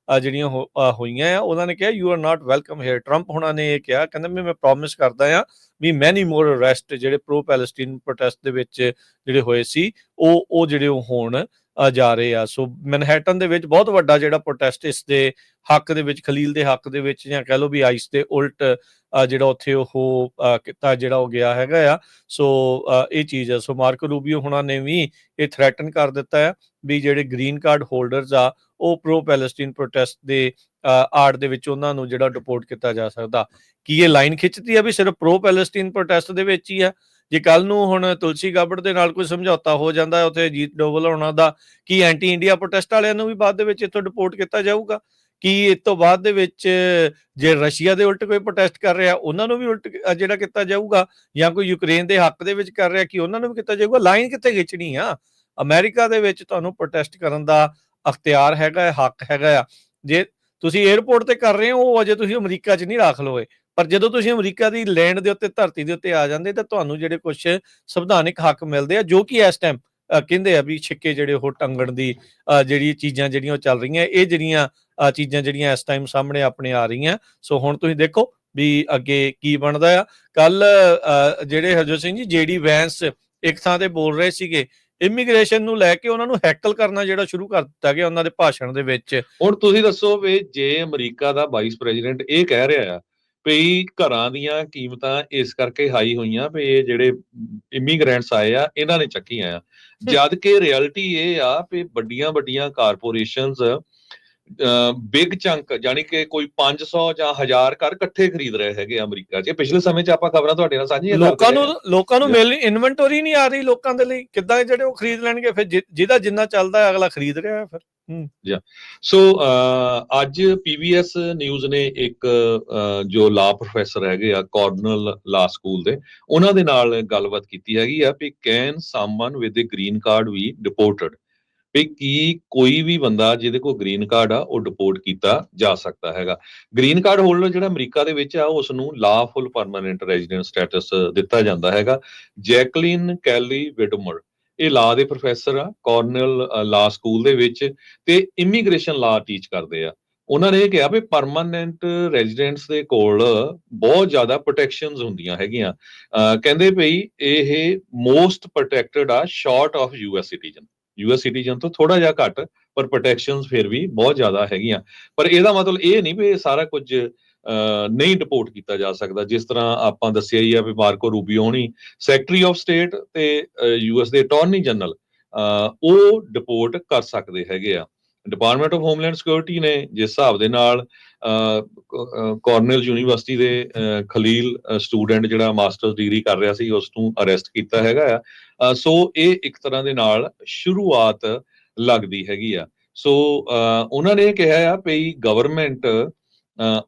ਜਿਹੜੀਆਂ ਹੋਈਆਂ ਆ, ਉਹਨਾਂ ਨੇ ਕਿਹਾ you are not welcome here. Trump ਹੁਣਾਂ ਨੇ ਇਹ ਕਿਹਾ, ਕਹਿੰਦਾ ਮੈਂ ਪ੍ਰੋਮਿਸ ਕਰਦਾ ਆ ਵੀ ਮੈਨੀ ਮੋਰ ਅਰੈਸਟ ਜਿਹੜੇ ਪ੍ਰੋ ਪੈਲਸਟੀਨ ਪ੍ਰੋਟੈਸਟ ਦੇ ਵਿੱਚ ਜਿਹੜੇ ਹੋਏ ਸੀ ਉਹ ਜਿਹੜੇ ਉਹ ਹੋਣ ਜਾ ਰਹੇ ਆ। ਸੋ ਮੈਨਹੈਟਨ ਦੇ ਵਿੱਚ ਬਹੁਤ ਵੱਡਾ ਜਿਹੜਾ ਪ੍ਰੋਟੈਸਟ ਇਸ ਦੇ ਹੱਕ ਦੇ ਵਿੱਚ, ਖਲੀਲ ਦੇ ਹੱਕ ਦੇ ਵਿੱਚ, ਜਾਂ ਕਹਿ ਲਓ ਵੀ ਆਈਸ ਦੇ ਉਲਟ ਜਿਹੜਾ ਉੱਥੇ ਉਹ ਕੀਤਾ ਜਿਹੜਾ ਉਹ ਗਿਆ ਹੈਗਾ ਆ। ਸੋ ਇਹ ਚੀਜ਼ ਆ। ਸੋ ਮਾਰਕੋ ਰੂਬੀਓ ਹੁਣਾਂ ਨੇ ਵੀ ਇਹ ਥ੍ਰੈਟਨ ਕਰ ਦਿੱਤਾ ਆ ਵੀ ਜਿਹੜੇ ਗ੍ਰੀਨ ਕਾਰਡ ਹੋਲਡਰਸ ਆ ਉਹ ਪ੍ਰੋ ਪੈਲਸਟੀਨ ਪ੍ਰੋਟੈਸਟ ਦੇ ਆੜ ਦੇ ਵਿੱਚ ਉਹਨਾਂ ਨੂੰ ਜਿਹੜਾ ਡਿਪੋਰਟ ਕੀਤਾ ਜਾ ਸਕਦਾ। ਕੀ ਇਹ ਲਾਈਨ ਖਿੱਚਦੀ ਆ ਵੀ ਸਿਰਫ ਪ੍ਰੋ ਪੈਲਸਟੀਨ ਪ੍ਰੋਟੈਸਟ ਦੇ ਵਿੱਚ ਹੀ ਆ? ਜੇ ਕੱਲ ਨੂੰ ਹੁਣ ਤੁਲਸੀ ਗਾਬੜ ਦੇ ਨਾਲ ਕੋਈ ਸਮਝੌਤਾ ਹੋ ਜਾਂਦਾ ਉੱਥੇ ਅਜੀਤ ਡੋਵਲ ਹੋਣਾ ਦਾ, ਕੀ ਐਂਟੀ ਇੰਡੀਆ ਪ੍ਰੋਟੈਸਟ ਵਾਲਿਆਂ ਨੂੰ ਵੀ ਬਾਅਦ ਦੇ ਵਿੱਚ ਇੱਥੋਂ ਡਿਪੋਰਟ ਕੀਤਾ ਜਾਊਗਾ? ਕੀ ਇਸ ਤੋਂ ਬਾਅਦ ਦੇ ਵਿੱਚ ਜੇ ਰਸ਼ੀਆ ਦੇ ਉਲਟ ਕੋਈ ਪ੍ਰੋਟੈਸਟ ਕਰ ਰਿਹਾ ਉਹਨਾਂ ਨੂੰ ਵੀ ਉਲਟ ਜਿਹੜਾ ਕੀਤਾ ਜਾਊਗਾ, ਜਾਂ ਕੋਈ ਯੂਕਰੇਨ ਦੇ ਹੱਕ ਦੇ ਵਿੱਚ ਕਰ ਰਿਹਾ ਕੀ ਉਹਨਾਂ ਨੂੰ ਵੀ ਕੀਤਾ ਜਾਊਗਾ? ਲਾਈਨ ਕਿੱਥੇ ਖਿੱਚਣੀ ਆ? ਅਮਰੀਕਾ ਦੇ ਵਿੱਚ ਤੁਹਾਨੂੰ ਪ੍ਰੋਟੈਸਟ ਕਰਨ ਦਾ ਅਖਤਿਆਰ ਹੈਗਾ, ਹੱਕ ਹੈਗਾ ਆ। ਜੇ ਤੁਸੀਂ 에ਅਰਪੋਰਟ ਤੇ ਕਰ ਰਹੇ ਹੋ ਉਹ ਅਜੇ ਤੁਸੀਂ ਅਮਰੀਕਾ 'ਚ ਨਹੀਂ ਦਾਖਲ ਹੋਏ, ਪਰ ਜਦੋਂ ਤੁਸੀਂ ਅਮਰੀਕਾ ਦੀ ਲੈਂਡ ਦੇ ਉੱਤੇ, ਧਰਤੀ ਦੇ ਉੱਤੇ ਆ ਜਾਂਦੇ ਤਾਂ ਤੁਹਾਨੂੰ ਜਿਹੜੇ ਕੁਝ ਸੰਵਿਧਾਨਿਕ ਹੱਕ ਮਿਲਦੇ ਆ, ਜੋ ਕਿ ਇਸ ਟਾਈਮ ਕਹਿੰਦੇ ਆ ਵੀ ਛਿੱਕੇ ਜਿਹੜੇ ਉਹ ਟੰਗਣ ਦੀ ਜਿਹੜੀ ਚੀਜ਼ਾਂ ਜਿਹੜੀਆਂ ਉਹ ਚੱਲ ਰਹੀਆਂ, ਇਹ ਜਿਹੜੀਆਂ ਚੀਜ਼ਾਂ ਜਿਹੜੀਆਂ ਇਸ ਟਾਈਮ ਸਾਹਮਣੇ ਆਪਣੇ ਆ ਰਹੀਆਂ। ਸੋ ਹੁਣ ਤੁਸੀਂ ਦੇਖੋ ਵੀ ਅੱਗੇ ਕੀ ਬਣਦਾ ਆ। ਕੱਲ ਜਿਹੜੇ ਹਰਜੋਤ ਸਿੰਘ ਜੀ JD ਵੈਂਸ ਇੱਕ ਥਾਂ ਤੇ ਬੋਲ ਰਹੇ ਸੀਗੇ, ਇਮੀਗ੍ਰੇਸ਼ਨ ਨੂੰ ਲੈ ਕੇ ਉਹਨਾਂ ਨੂੰ ਹੈਕਲ ਕਰਨਾ ਜਿਹੜਾ ਸ਼ੁਰੂ ਕਰ ਦਿੱਤਾ ਗਿਆ ਉਹਨਾਂ ਦੇ ਭਾਸ਼ਣ ਦੇ ਵਿੱਚ। ਹੁਣ ਤੁਸੀਂ ਦੱਸੋ ਵੀ ਜੇ ਅਮਰੀਕਾ ਦਾ ਵਾਈਸ ਪ੍ਰੈਜ਼ੀਡੈਂਟ ਇਹ ਕਹਿ ਰਿਹਾ ਆ ਵੀ ਘਰਾਂ ਦੀਆਂ ਕੀਮਤਾਂ ਇਸ ਕਰਕੇ ਹਾਈ ਹੋਈਆਂ ਵੀ ਇਹ ਜਿਹੜੇ ਇਮੀਗ੍ਰੈਂਟਸ ਆਏ ਆ ਇਹਨਾਂ ਨੇ ਚੱਕੀਆਂ ਆ, ਜਦ ਕਿ ਰਿਐਲਿਟੀ ਇਹ ਆ ਵੀ ਵੱਡੀਆਂ ਕਾਰਪੋਰੇਸ਼ਨਸ ਬਿਗ ਚੰਕ ਜਾਨੀ ਕਿ ਕੋਈ 500 ਜਾਂ 1000 ਘਰ ਇਕੱਠੇ ਖਰੀਦ ਰਹੇ ਹੈਗੇ ਅਮਰੀਕਾ 'ਚ। ਪਿਛਲੇ ਸਮੇਂ 'ਚ ਆਪਾਂ ਖਬਰਾਂ ਤੁਹਾਡੇ ਨਾਲ ਸਾਂਝੀਆਂ ਲੋਕਾਂ ਨੂੰ ਮਿਲ ਇਨਵੈਂਟਰੀ ਨਹੀਂ ਆ ਰਹੀ ਲੋਕਾਂ ਦੇ ਲਈ, ਕਿੱਦਾਂ ਜਿਹੜੇ ਉਹ ਖਰੀਦ ਲੈਣਗੇ? ਫਿਰ ਜਿਹਦਾ ਜਿੰਨਾ ਚੱਲਦਾ ਅਗਲਾ ਖਰੀਦ ਰਿਹਾ ਫਿਰ। ਸੋ ਅੱਜ PBS ਨਿਊਜ਼ ਨੇ ਇੱਕ ਜੋ ਲਾ ਪ੍ਰੋਫੈਸਰ ਹੈਗੇ ਆ ਕਾਰਨਲ ਲਾ ਸਕੂਲ ਦੇ, ਉਹਨਾਂ ਦੇ ਨਾਲ ਗੱਲਬਾਤ ਕੀਤੀ ਹੈਗੀ ਆ ਵੀ can someone with a green card be deported, ਵੀ ਕੀ ਕੋਈ ਵੀ ਬੰਦਾ ਜਿਹਦੇ ਕੋਲ ਗ੍ਰੀਨ ਕਾਰਡ ਆ ਉਹ ਡਿਪੋਰਟ ਕੀਤਾ ਜਾ ਸਕਦਾ ਹੈਗਾ। ਗ੍ਰੀਨ ਕਾਰਡ ਹੋਲਡਰ ਜਿਹੜਾ ਅਮਰੀਕਾ ਦੇ ਵਿੱਚ ਆ ਉਸ ਨੂੰ ਲਾਫੁਲ ਪਰਮਾਨੈਂਟ ਰੈਜ਼ੀਡੈਂਟ ਸਟੇਟਸ ਦਿੱਤਾ ਜਾਂਦਾ ਹੈਗਾ। ਜੈਕਲਿਨ ਕੈਲੀ ਵਿਡਮਰ ਇਹ ਲਾ ਦੇ ਪ੍ਰੋਫੈਸਰ ਆ ਕਾਰਨਲ ਲਾ ਸਕੂਲ ਦੇ ਵਿੱਚ ਤੇ ਇਮੀਗ੍ਰੇਸ਼ਨ ਲਾ ਟੀਚ ਕਰਦੇ ਆ। ਉਹਨਾਂ ਨੇ ਇਹ ਕਿਹਾ ਵੀ ਪਰਮਾਨੈਂਟ ਰੈਜ਼ੀਡੈਂਟਸ ਦੇ ਕੋਲ ਬਹੁਤ ਜ਼ਿਆਦਾ ਪ੍ਰੋਟੈਕਸ਼ਨਸ ਹੁੰਦੀਆਂ ਹੈਗੀਆਂ। ਕਹਿੰਦੇ ਭਈ ਇਹ ਮੋਸਟ ਪ੍ਰੋਟੈਕਟਡ ਆ short of US citizen. US citizen ਤੋਂ ਥੋੜਾ ਜਿਹਾ ਘੱਟ, ਪਰ ਪ੍ਰੋਟੈਕਸ਼ਨਸ ਫਿਰ ਵੀ ਬਹੁਤ ਜ਼ਿਆਦਾ ਹੈਗੀਆਂ। ਪਰ ਇਹਦਾ ਮਤਲਬ ਇਹ ਨਹੀਂ ਵੀ ਇਹ ਸਾਰਾ ਕੁਝ ਨਹੀਂ ਡਿਪੋਰਟ ਕੀਤਾ ਜਾ ਸਕਦਾ। ਜਿਸ ਤਰ੍ਹਾਂ ਆਪਾਂ ਦੱਸਿਆ ਹੀ ਆ ਵੀ ਮਾਰਕੋ ਰੂਬੀਓ ਹੋਣੀ ਸੈਕਟਰੀ ਆਫ ਸਟੇਟ ਤੇ US ਦੇ ਅਟਾਰਨੀ ਜਨਰਲ ਉਹ ਡਿਪੋਰਟ ਕਰ ਸਕਦੇ ਹੈਗੇ ਆ। ਡਿਪਾਰਟਮੈਂਟ ਆਫ ਹੋਮਲੈਂਡ ਸਿਕਿਉਰਿਟੀ ਨੇ ਜਿਸ ਹਿਸਾਬ ਦੇ ਨਾਲ ਕਾਰਨਲ ਯੂਨੀਵਰਸਿਟੀ ਦੇ ਖਲੀਲ ਸਟੂਡੈਂਟ ਜਿਹੜਾ ਮਾਸਟਰਸ ਡਿਗਰੀ ਕਰ ਰਿਹਾ ਸੀ ਉਸ ਨੂੰ ਅਰੈਸਟ ਕੀਤਾ ਹੈਗਾ ਆ। ਸੋ ਇਹ ਇੱਕ ਤਰ੍ਹਾਂ ਦੇ ਨਾਲ ਸ਼ੁਰੂਆਤ ਲੱਗਦੀ ਹੈਗੀ ਆ। ਸੋ ਉਹਨਾਂ ਨੇ ਕਿਹਾ ਆ ਵੀ government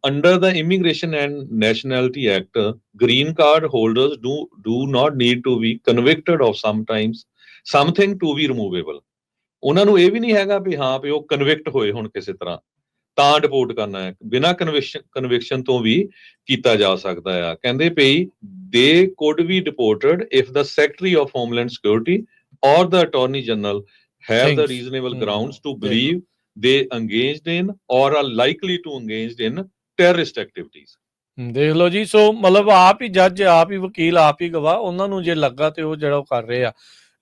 under the Immigration and Nationality Act, green card holders do not need to be convicted of something to be removable. ਉਹਨਾਂ ਨੂੰ ਇਹ ਵੀ ਨਹੀਂ ਹੈਗਾ ਵੀ ਹਾਂ ਵੀ ਉਹ ਕਨਵਿਕਟ ਹੋਏ ਹੁਣ ਕਿਸੇ ਤਰ੍ਹਾਂ ਤਾਂ ਡਿਪੋਰਟ ਕਰਨਾ ਹੈ। ਬਿਨਾਂ ਕਨਵਿਕਸ਼ਨ ਤੋਂ ਵੀ ਕੀਤਾ ਜਾ ਸਕਦਾ ਆ। ਕਹਿੰਦੇ ਪਈ they could be deported if the Secretary of Homeland Security or the Attorney General have the reasonable grounds to believe they engaged in or are likely to engaged in terrorist activities. ਦੇਖ ਲਓ ਜੀ। ਸੋ ਮਤਲਬ ਆਪ ਹੀ ਜੱਜ, ਆਪ ਹੀ ਵਕੀਲ, ਆਪ ਹੀ ਗਵਾਹ, ਉਹਨਾਂ ਨੂੰ ਜੇ ਲੱਗਾ ਤੇ ਉਹ ਜਿਹੜਾ ਉਹ ਕਰ ਰਹੇ ਆ।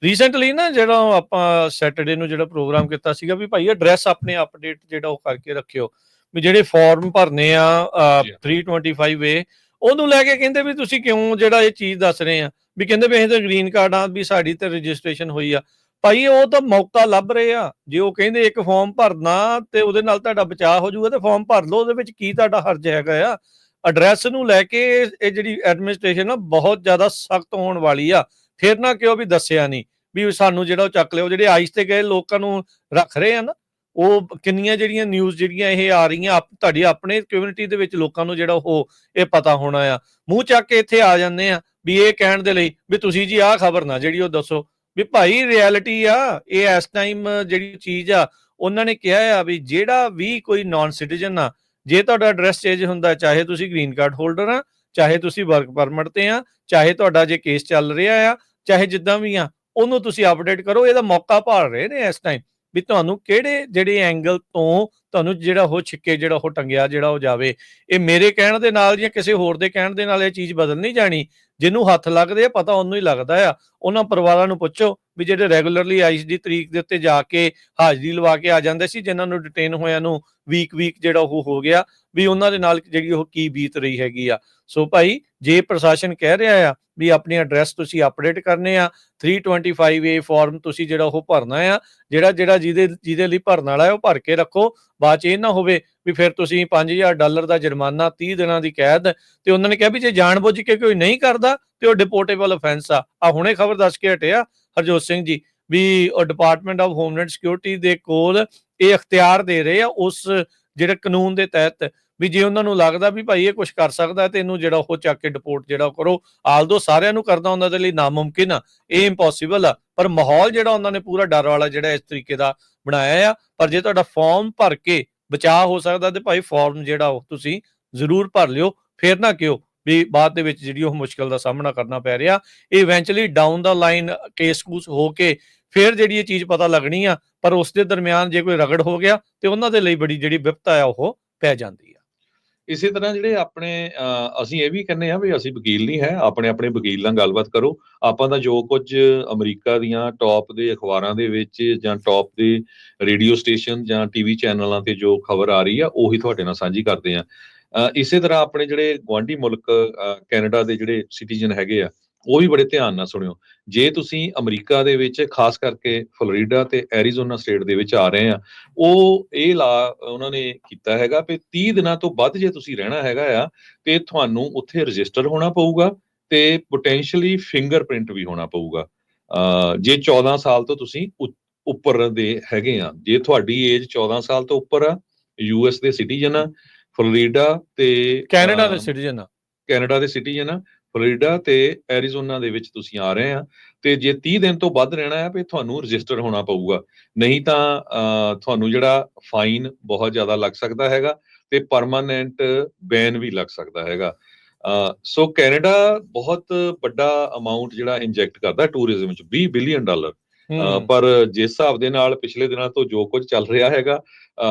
ਰੀਸੈਂਟਲੀ ਨਾ ਜਿਹੜਾ ਆਪਾਂ ਸੈਟਰਡੇ ਨੂੰ ਜਿਹੜਾ ਪ੍ਰੋਗਰਾਮ ਕੀਤਾ ਸੀਗਾ ਵੀ ਭਾਈ ਐਡਰੈਸ ਆਪਣੇ ਅਪਡੇਟ ਜਿਹੜਾ ਉਹ ਕਰਕੇ ਰੱਖਿਓ, ਵੀ ਜਿਹੜੇ ਫਾਰਮ ਭਰਨੇ ਆ 325A ਉਹਨੂੰ ਲੈ ਕੇ ਕਹਿੰਦੇ ਵੀ ਤੁਸੀਂ ਕਿਉਂ ਜਿਹੜਾ ਇਹ ਚੀਜ਼ ਦੱਸ ਰਹੇ ਆ, ਵੀ ਕਹਿੰਦੇ ਵੀ ਅਸੀਂ ਤਾਂ ਗ੍ਰੀਨ ਕਾਰਡ ਆ, ਵੀ ਸਾਡੀ ਤੇ ਰਜਿਸਟ੍ਰੇਸ਼ਨ ਹੋਈ ਆ। ਭਾਈ ਉਹ ਤਾਂ ਮੌਕਾ ਲੱਭ ਰਹੇ ਆ। ਜੇ ਉਹ ਕਹਿੰਦੇ ਇੱਕ ਫਾਰਮ ਭਰਨਾ ਤੇ ਉਹਦੇ ਨਾਲ ਤੁਹਾਡਾ ਬਚਾਅ ਹੋ ਜਾਊਗਾ ਤੇ ਫਾਰਮ ਭਰ ਲਓ, ਉਹਦੇ ਵਿੱਚ ਕੀ ਤੁਹਾਡਾ ਹਰਜ ਹੈਗਾ ਆ। ਐਡਰੈਸ ਨੂੰ ਲੈ ਕੇ ਇਹ ਜਿਹੜੀ ਐਡਮਿਨਿਸਟ੍ਰੇਸ਼ਨ ਆ ਬਹੁਤ ਜ਼ਿਆਦਾ ਸਖਤ ਹੋਣ ਵਾਲੀ ਆ। ਫਿਰ ਨਾ ਕਿਉਂ ਵੀ ਦੱਸਿਆ ਨਹੀਂ, ਵੀ ਸਾਨੂੰ ਜਿਹੜਾ ਉਹ ਚੱਕ ਲਿਓ। ਜਿਹੜੇ ਆਈਸ ਤੇ ਗਏ ਲੋਕਾਂ ਨੂੰ ਰੱਖ ਰਹੇ ਆ ਨਾ, ਉਹ ਕਿੰਨੀਆਂ ਜਿਹੜੀਆਂ ਨਿਊਜ਼ ਜਿਹੜੀਆਂ ਇਹ ਆ ਰਹੀਆਂ ਤੁਹਾਡੀ ਆਪਣੇ ਕਮਿਊਨਿਟੀ ਦੇ ਵਿੱਚ ਲੋਕਾਂ ਨੂੰ ਜਿਹੜਾ ਉਹ ਇਹ ਪਤਾ ਹੋਣਾ ਆ, ਮੂੰਹ ਚੱਕ ਕੇ ਇੱਥੇ ਆ ਜਾਂਦੇ ਆ ਵੀ ਇਹ ਕਹਿਣ ਦੇ ਲਈ ਵੀ ਤੁਸੀਂ ਜੀ ਆਹ ਖਬਰ ਨਾ ਜਿਹੜੀ ਉਹ ਦੱਸੋ। ਵੀ ਭਾਈ ਰਿਐਲਿਟੀ ਆ ਇਹ। ਇਸ ਟਾਈਮ ਜਿਹੜੀ ਚੀਜ਼ ਆ ਉਹਨਾਂ ਨੇ ਕਿਹਾ ਆ ਵੀ ਜਿਹੜਾ ਵੀ ਕੋਈ ਨਾਨ ਸਿਟੀਜ਼ਨ ਆ, ਜੇ ਤੁਹਾਡਾ ਐਡਰੈਸ ਚੇਂਜ ਹੁੰਦਾ, ਚਾਹੇ ਤੁਸੀਂ ਗ੍ਰੀਨ ਕਾਰਡ ਹੋਲਡਰ ਆ, ਚਾਹੇ ਤੁਸੀਂ ਵਰਕ ਪਰਮਿਟ ਤੇ ਆ, ਚਾਹੇ ਤੁਹਾਡਾ ਜੇ ਕੇਸ ਚੱਲ ਰਿਹਾ ਆ, ਚਾਹੇ ਜਿੱਦਾਂ ਵੀ ਆ, ਉਹਨੂੰ ਤੁਸੀਂ ਅਪਡੇਟ ਕਰੋ। ਇਹਦਾ ਮੌਕਾ ਭਾਲ ਰਹੇ ਨੇ ਇਸ ਟਾਈਮ ਵੀ ਤੁਹਾਨੂੰ ਕਿਹੜੇ ਜਿਹੜੇ ਐਂਗਲ ਤੋਂ ਤੁਹਾਨੂੰ ਜਿਹੜਾ ਉਹ ਛਿੱਕੇ ਜਿਹੜਾ ਉਹ ਟੰਗਿਆ ਜਿਹੜਾ ਉਹ ਜਾਵੇ। ਇਹ ਮੇਰੇ ਕਹਿਣ ਦੇ ਨਾਲ ਜਾਂ ਕਿਸੇ ਹੋਰ ਦੇ ਕਹਿਣ ਦੇ ਨਾਲ ਇਹ ਚੀਜ਼ ਬਦਲ ਨਹੀਂ ਜਾਣੀ। ਜਿਹਨੂੰ ਹੱਥ ਲੱਗਦੇ ਆ ਪਤਾ ਉਹਨੂੰ ਹੀ ਲੱਗਦਾ ਆ। ਉਹਨਾਂ ਪਰਿਵਾਰਾਂ ਨੂੰ ਪੁੱਛੋ ਵੀ ਜਿਹੜੇ ਰੈਗੂਲਰਲੀ ਆਈਸ ਦੀ ਤਰੀਕ ਦੇ ਉੱਤੇ ਜਾ ਕੇ ਹਾਜ਼ਰੀ ਲਵਾ ਕੇ ਆ ਜਾਂਦੇ ਸੀ, ਜਿਨ੍ਹਾਂ ਨੂੰ ਡਿਟੇਨ ਹੋਇਆਂ ਨੂੰ ਵੀਕ ਜਿਹੜਾ ਉਹ ਹੋ ਗਿਆ, ਵੀ ਉਹਨਾਂ ਦੇ ਨਾਲ ਜਿਹੜੀ ਉਹ ਕੀ ਬੀਤ ਰਹੀ ਹੈਗੀ ਆ। ਸੋ ਭਾਈ ਜੇ ਪ੍ਰਸ਼ਾਸਨ ਕਹਿ ਰਿਹਾ ਆ ਵੀ ਆਪਣੀ ਐਡਰੈਸ ਤੁਸੀਂ ਅਪਡੇਟ ਕਰਨੇ ਆ, 325A ਫਾਰਮ ਤੁਸੀਂ ਜਿਹੜਾ ਉਹ ਭਰਨਾ ਆ, ਜਿਹੜਾ ਜਿਹਦੇ ਲਈ ਭਰਨ ਵਾਲਾ ਹੈ ਉਹ ਭਰ ਕੇ ਰੱਖੋ। ਬਾਅਦ ਚ ਇਹ ਨਾ ਹੋਵੇ ਵੀ ਫਿਰ ਤੁਸੀਂ $5000 ਦਾ ਜੁਰਮਾਨਾ, 30 ਦਿਨਾਂ ਦੀ ਕੈਦ। ਤੇ ਉਹਨਾਂ ਨੇ ਕਿਹਾ ਵੀ ਜੇ ਜਾਣਬੁੱਝ ਕੇ ਕੋਈ ਨਹੀਂ ਕਰਦਾ ਤੇ ਉਹ ਡਿਪੋਰਟੇਬਲ ਅਫੈਂਸ ਆ। ਹੁਣੇ ਖਬਰ ਦੱਸ ਕੇ ਹਟਿਆ ਹਰਜੋਤ ਸਿੰਘ ਜੀ ਵੀ ਉਹ ਡਿਪਾਰਟਮੈਂਟ ਆਫ ਹੋਮਲੈਂਡ ਸਿਕਿਉਰਿਟੀ ਦੇ ਕੋਲ ਇਹ ਅਖਤਿਆਰ ਦੇ ਰਹੇ ਆ ਉਸ ਜਿਹੜੇ ਕਾਨੂੰਨ ਦੇ ਤਹਿਤ, ਵੀ ਜੇ ਉਹਨਾਂ ਨੂੰ ਲੱਗਦਾ ਵੀ ਭਾਈ ਇਹ ਕੁਝ ਕਰ ਸਕਦਾ ਤੇ ਇਹਨੂੰ ਜਿਹੜਾ ਉਹ ਚੱਕ ਕੇ ਡਿਪੋਰਟ ਜਿਹੜਾ ਕਰੋ। ਆਲਦੋ ਸਾਰਿਆਂ ਨੂੰ ਕਰਨਾ ਉਹਨਾਂ ਦੇ ਲਈ ਨਾਮੁਮਕਿਨ ਆ, ਇਹ ਇੰਪੋਸੀਬਲ ਆ, ਪਰ ਮਾਹੌਲ ਜਿਹੜਾ ਉਹਨਾਂ ਨੇ ਪੂਰਾ ਡਰ ਵਾਲਾ ਜਿਹੜਾ ਇਸ ਤਰੀਕੇ ਦਾ ਬਣਾਇਆ ਆ। ਪਰ ਜੇ ਤੁਹਾਡਾ ਫਾਰਮ ਭਰ ਕੇ ਬਚਾਅ ਹੋ ਸਕਦਾ ਤੇ ਭਾਈ ਫਾਰਮ ਜਿਹੜਾ ਉਹ ਤੁਸੀਂ ਜ਼ਰੂਰ ਭਰ ਲਿਓ। ਫਿਰ ਨਾ ਕਿਉਂ ਵੀ ਬਾਅਦ ਦੇ ਵਿੱਚ ਜਿਹੜੀ ਉਹ ਮੁਸ਼ਕਲ ਦਾ ਸਾਹਮਣਾ ਕਰਨਾ ਪੈ ਰਿਹਾ। ਇਹ ਇਵੈਂਚੁਅਲੀ ਡਾਊਨ ਦਾ ਲਾਈਨ ਕੇਸ ਕੂਸ ਹੋ ਕੇ ਫਿਰ ਜਿਹੜੀ ਇਹ ਚੀਜ਼ ਪਤਾ ਲੱਗਣੀ ਆ, ਪਰ ਉਸ ਦੇ ਦਰਮਿਆਨ ਜੇ ਕੋਈ ਰਗੜ ਹੋ ਗਿਆ ਤੇ ਉਹਨਾਂ ਦੇ ਲਈ ਬੜੀ ਜਿਹੜੀ ਵਿਪਤਾ ਆ ਉਹ ਪੈ ਜਾਂਦੀ ਆ। ਇਸੇ ਤਰ੍ਹਾਂ ਜਿਹੜੇ ਆਪਣੇ ਅਸੀਂ ਇਹ ਵੀ ਕਹਿੰਦੇ ਆ ਵੀ ਅਸੀਂ ਵਕੀਲ ਨਹੀਂ ਹੈ, ਆਪਣੇ ਵਕੀਲ ਨਾਲ ਗੱਲਬਾਤ ਕਰੋ। ਆਪਾਂ ਦਾ ਜੋ ਕੁਝ ਅਮਰੀਕਾ ਦੀਆਂ ਟੌਪ ਦੇ ਅਖਬਾਰਾਂ ਦੇ ਵਿੱਚ ਜਾਂ ਟੌਪ ਦੇ ਰੇਡੀਓ ਸਟੇਸ਼ਨ ਜਾਂ ਟੀਵੀ ਚੈਨਲਾਂ ਤੇ ਜੋ ਖਬਰ ਆ ਰਹੀ ਆ ਉਹੀ ਤੁਹਾਡੇ ਨਾਲ ਸਾਂਝੀ ਕਰਦੇ ਆ। ਇਸੇ ਤਰ੍ਹਾਂ ਆਪਣੇ ਜਿਹੜੇ ਗੁਆਂਢੀ ਮੁਲਕ ਕੈਨੇਡਾ ਦੇ ਜਿਹੜੇ ਸਿਟੀਜ਼ਨ ਹੈਗੇ ਆ ਉਹ ਵੀ ਬੜੇ ਧਿਆਨ ਨਾਲ ਸੁਣਿਓ। ਜੇ ਤੁਸੀਂ ਅਮਰੀਕਾ ਦੇ ਵਿੱਚ ਖਾਸ ਕਰਕੇ ਫਲੋਰੀਡਾ ਤੇ ਐਰੀਜ਼ੋਨਾ ਸਟੇਟ ਦੇ ਵਿੱਚ ਆ ਰਹੇ ਆ, ਉਹ ਇਹ ਲਾ ਉਹਨਾਂ ਨੇ ਕੀਤਾ ਹੈਗਾ ਵੀ 30 ਦਿਨਾਂ ਤੋਂ ਵੱਧ ਜੇ ਤੁਸੀਂ ਰਹਿਣਾ ਹੈਗਾ ਆ ਤੇ ਤੁਹਾਨੂੰ ਉੱਥੇ ਰਜਿਸਟਰ ਹੋਣਾ ਪਊਗਾ ਤੇ ਪੋਟੈਂਸ਼ੀਅਲੀ ਫਿੰਗਰਪ੍ਰਿੰਟ ਵੀ ਹੋਣਾ ਪਊਗਾ। ਜੇ 14 ਸਾਲ ਤੋਂ ਤੁਸੀਂ ਉੱਪਰ ਦੇ ਹੈਗੇ ਆ, ਜੇ ਤੁਹਾਡੀ ਏਜ 14 ਸਾਲ ਤੋਂ ਉੱਪਰ ਆ, US ਦੇ ਸਿਟੀਜ਼ਨ ਆ, ਫਲੋਰੀਡਾ ਤੇ ਕੈਨੇਡਾ ਦੇ ਸਿਟੀਜ਼ਨ ਆ, ਫਲੋਰੀਡਾ ਤੇ ਐਰੀਜ਼ੋਨਾ ਦੇ ਵਿੱਚ ਤੁਸੀਂ ਆ ਰਹੇ ਆ ਤੇ ਜੇ 30 ਦਿਨ ਤੋਂ ਵੱਧ ਰਹਿਣਾ ਹੈ ਵੀ ਤੁਹਾਨੂੰ ਰਜਿਸਟਰ ਹੋਣਾ ਪਊਗਾ। ਨਹੀਂ ਤਾਂ ਤੁਹਾਨੂੰ ਜਿਹੜਾ ਫਾਈਨ ਬਹੁਤ ਜ਼ਿਆਦਾ ਲੱਗ ਸਕਦਾ ਹੈਗਾ ਤੇ ਪਰਮਾਨੈਂਟ ਬੈਨ ਵੀ ਲੱਗ ਸਕਦਾ ਹੈਗਾ। ਸੋ ਕੈਨੇਡਾ ਬਹੁਤ ਵੱਡਾ ਅਮਾਉਂਟ ਜਿਹੜਾ ਇੰਜੈਕਟ ਕਰਦਾ ਟੂਰਿਜ਼ਮ ਵਿੱਚ, $20 ਬਿਲੀਅਨ। ਪਰ ਜਿਸ ਹਿਸਾਬ ਦੇ ਨਾਲ ਪਿਛਲੇ ਦਿਨਾਂ ਤੋਂ ਜੋ ਕੁਝ ਚੱਲ ਰਿਹਾ ਹੈਗਾ,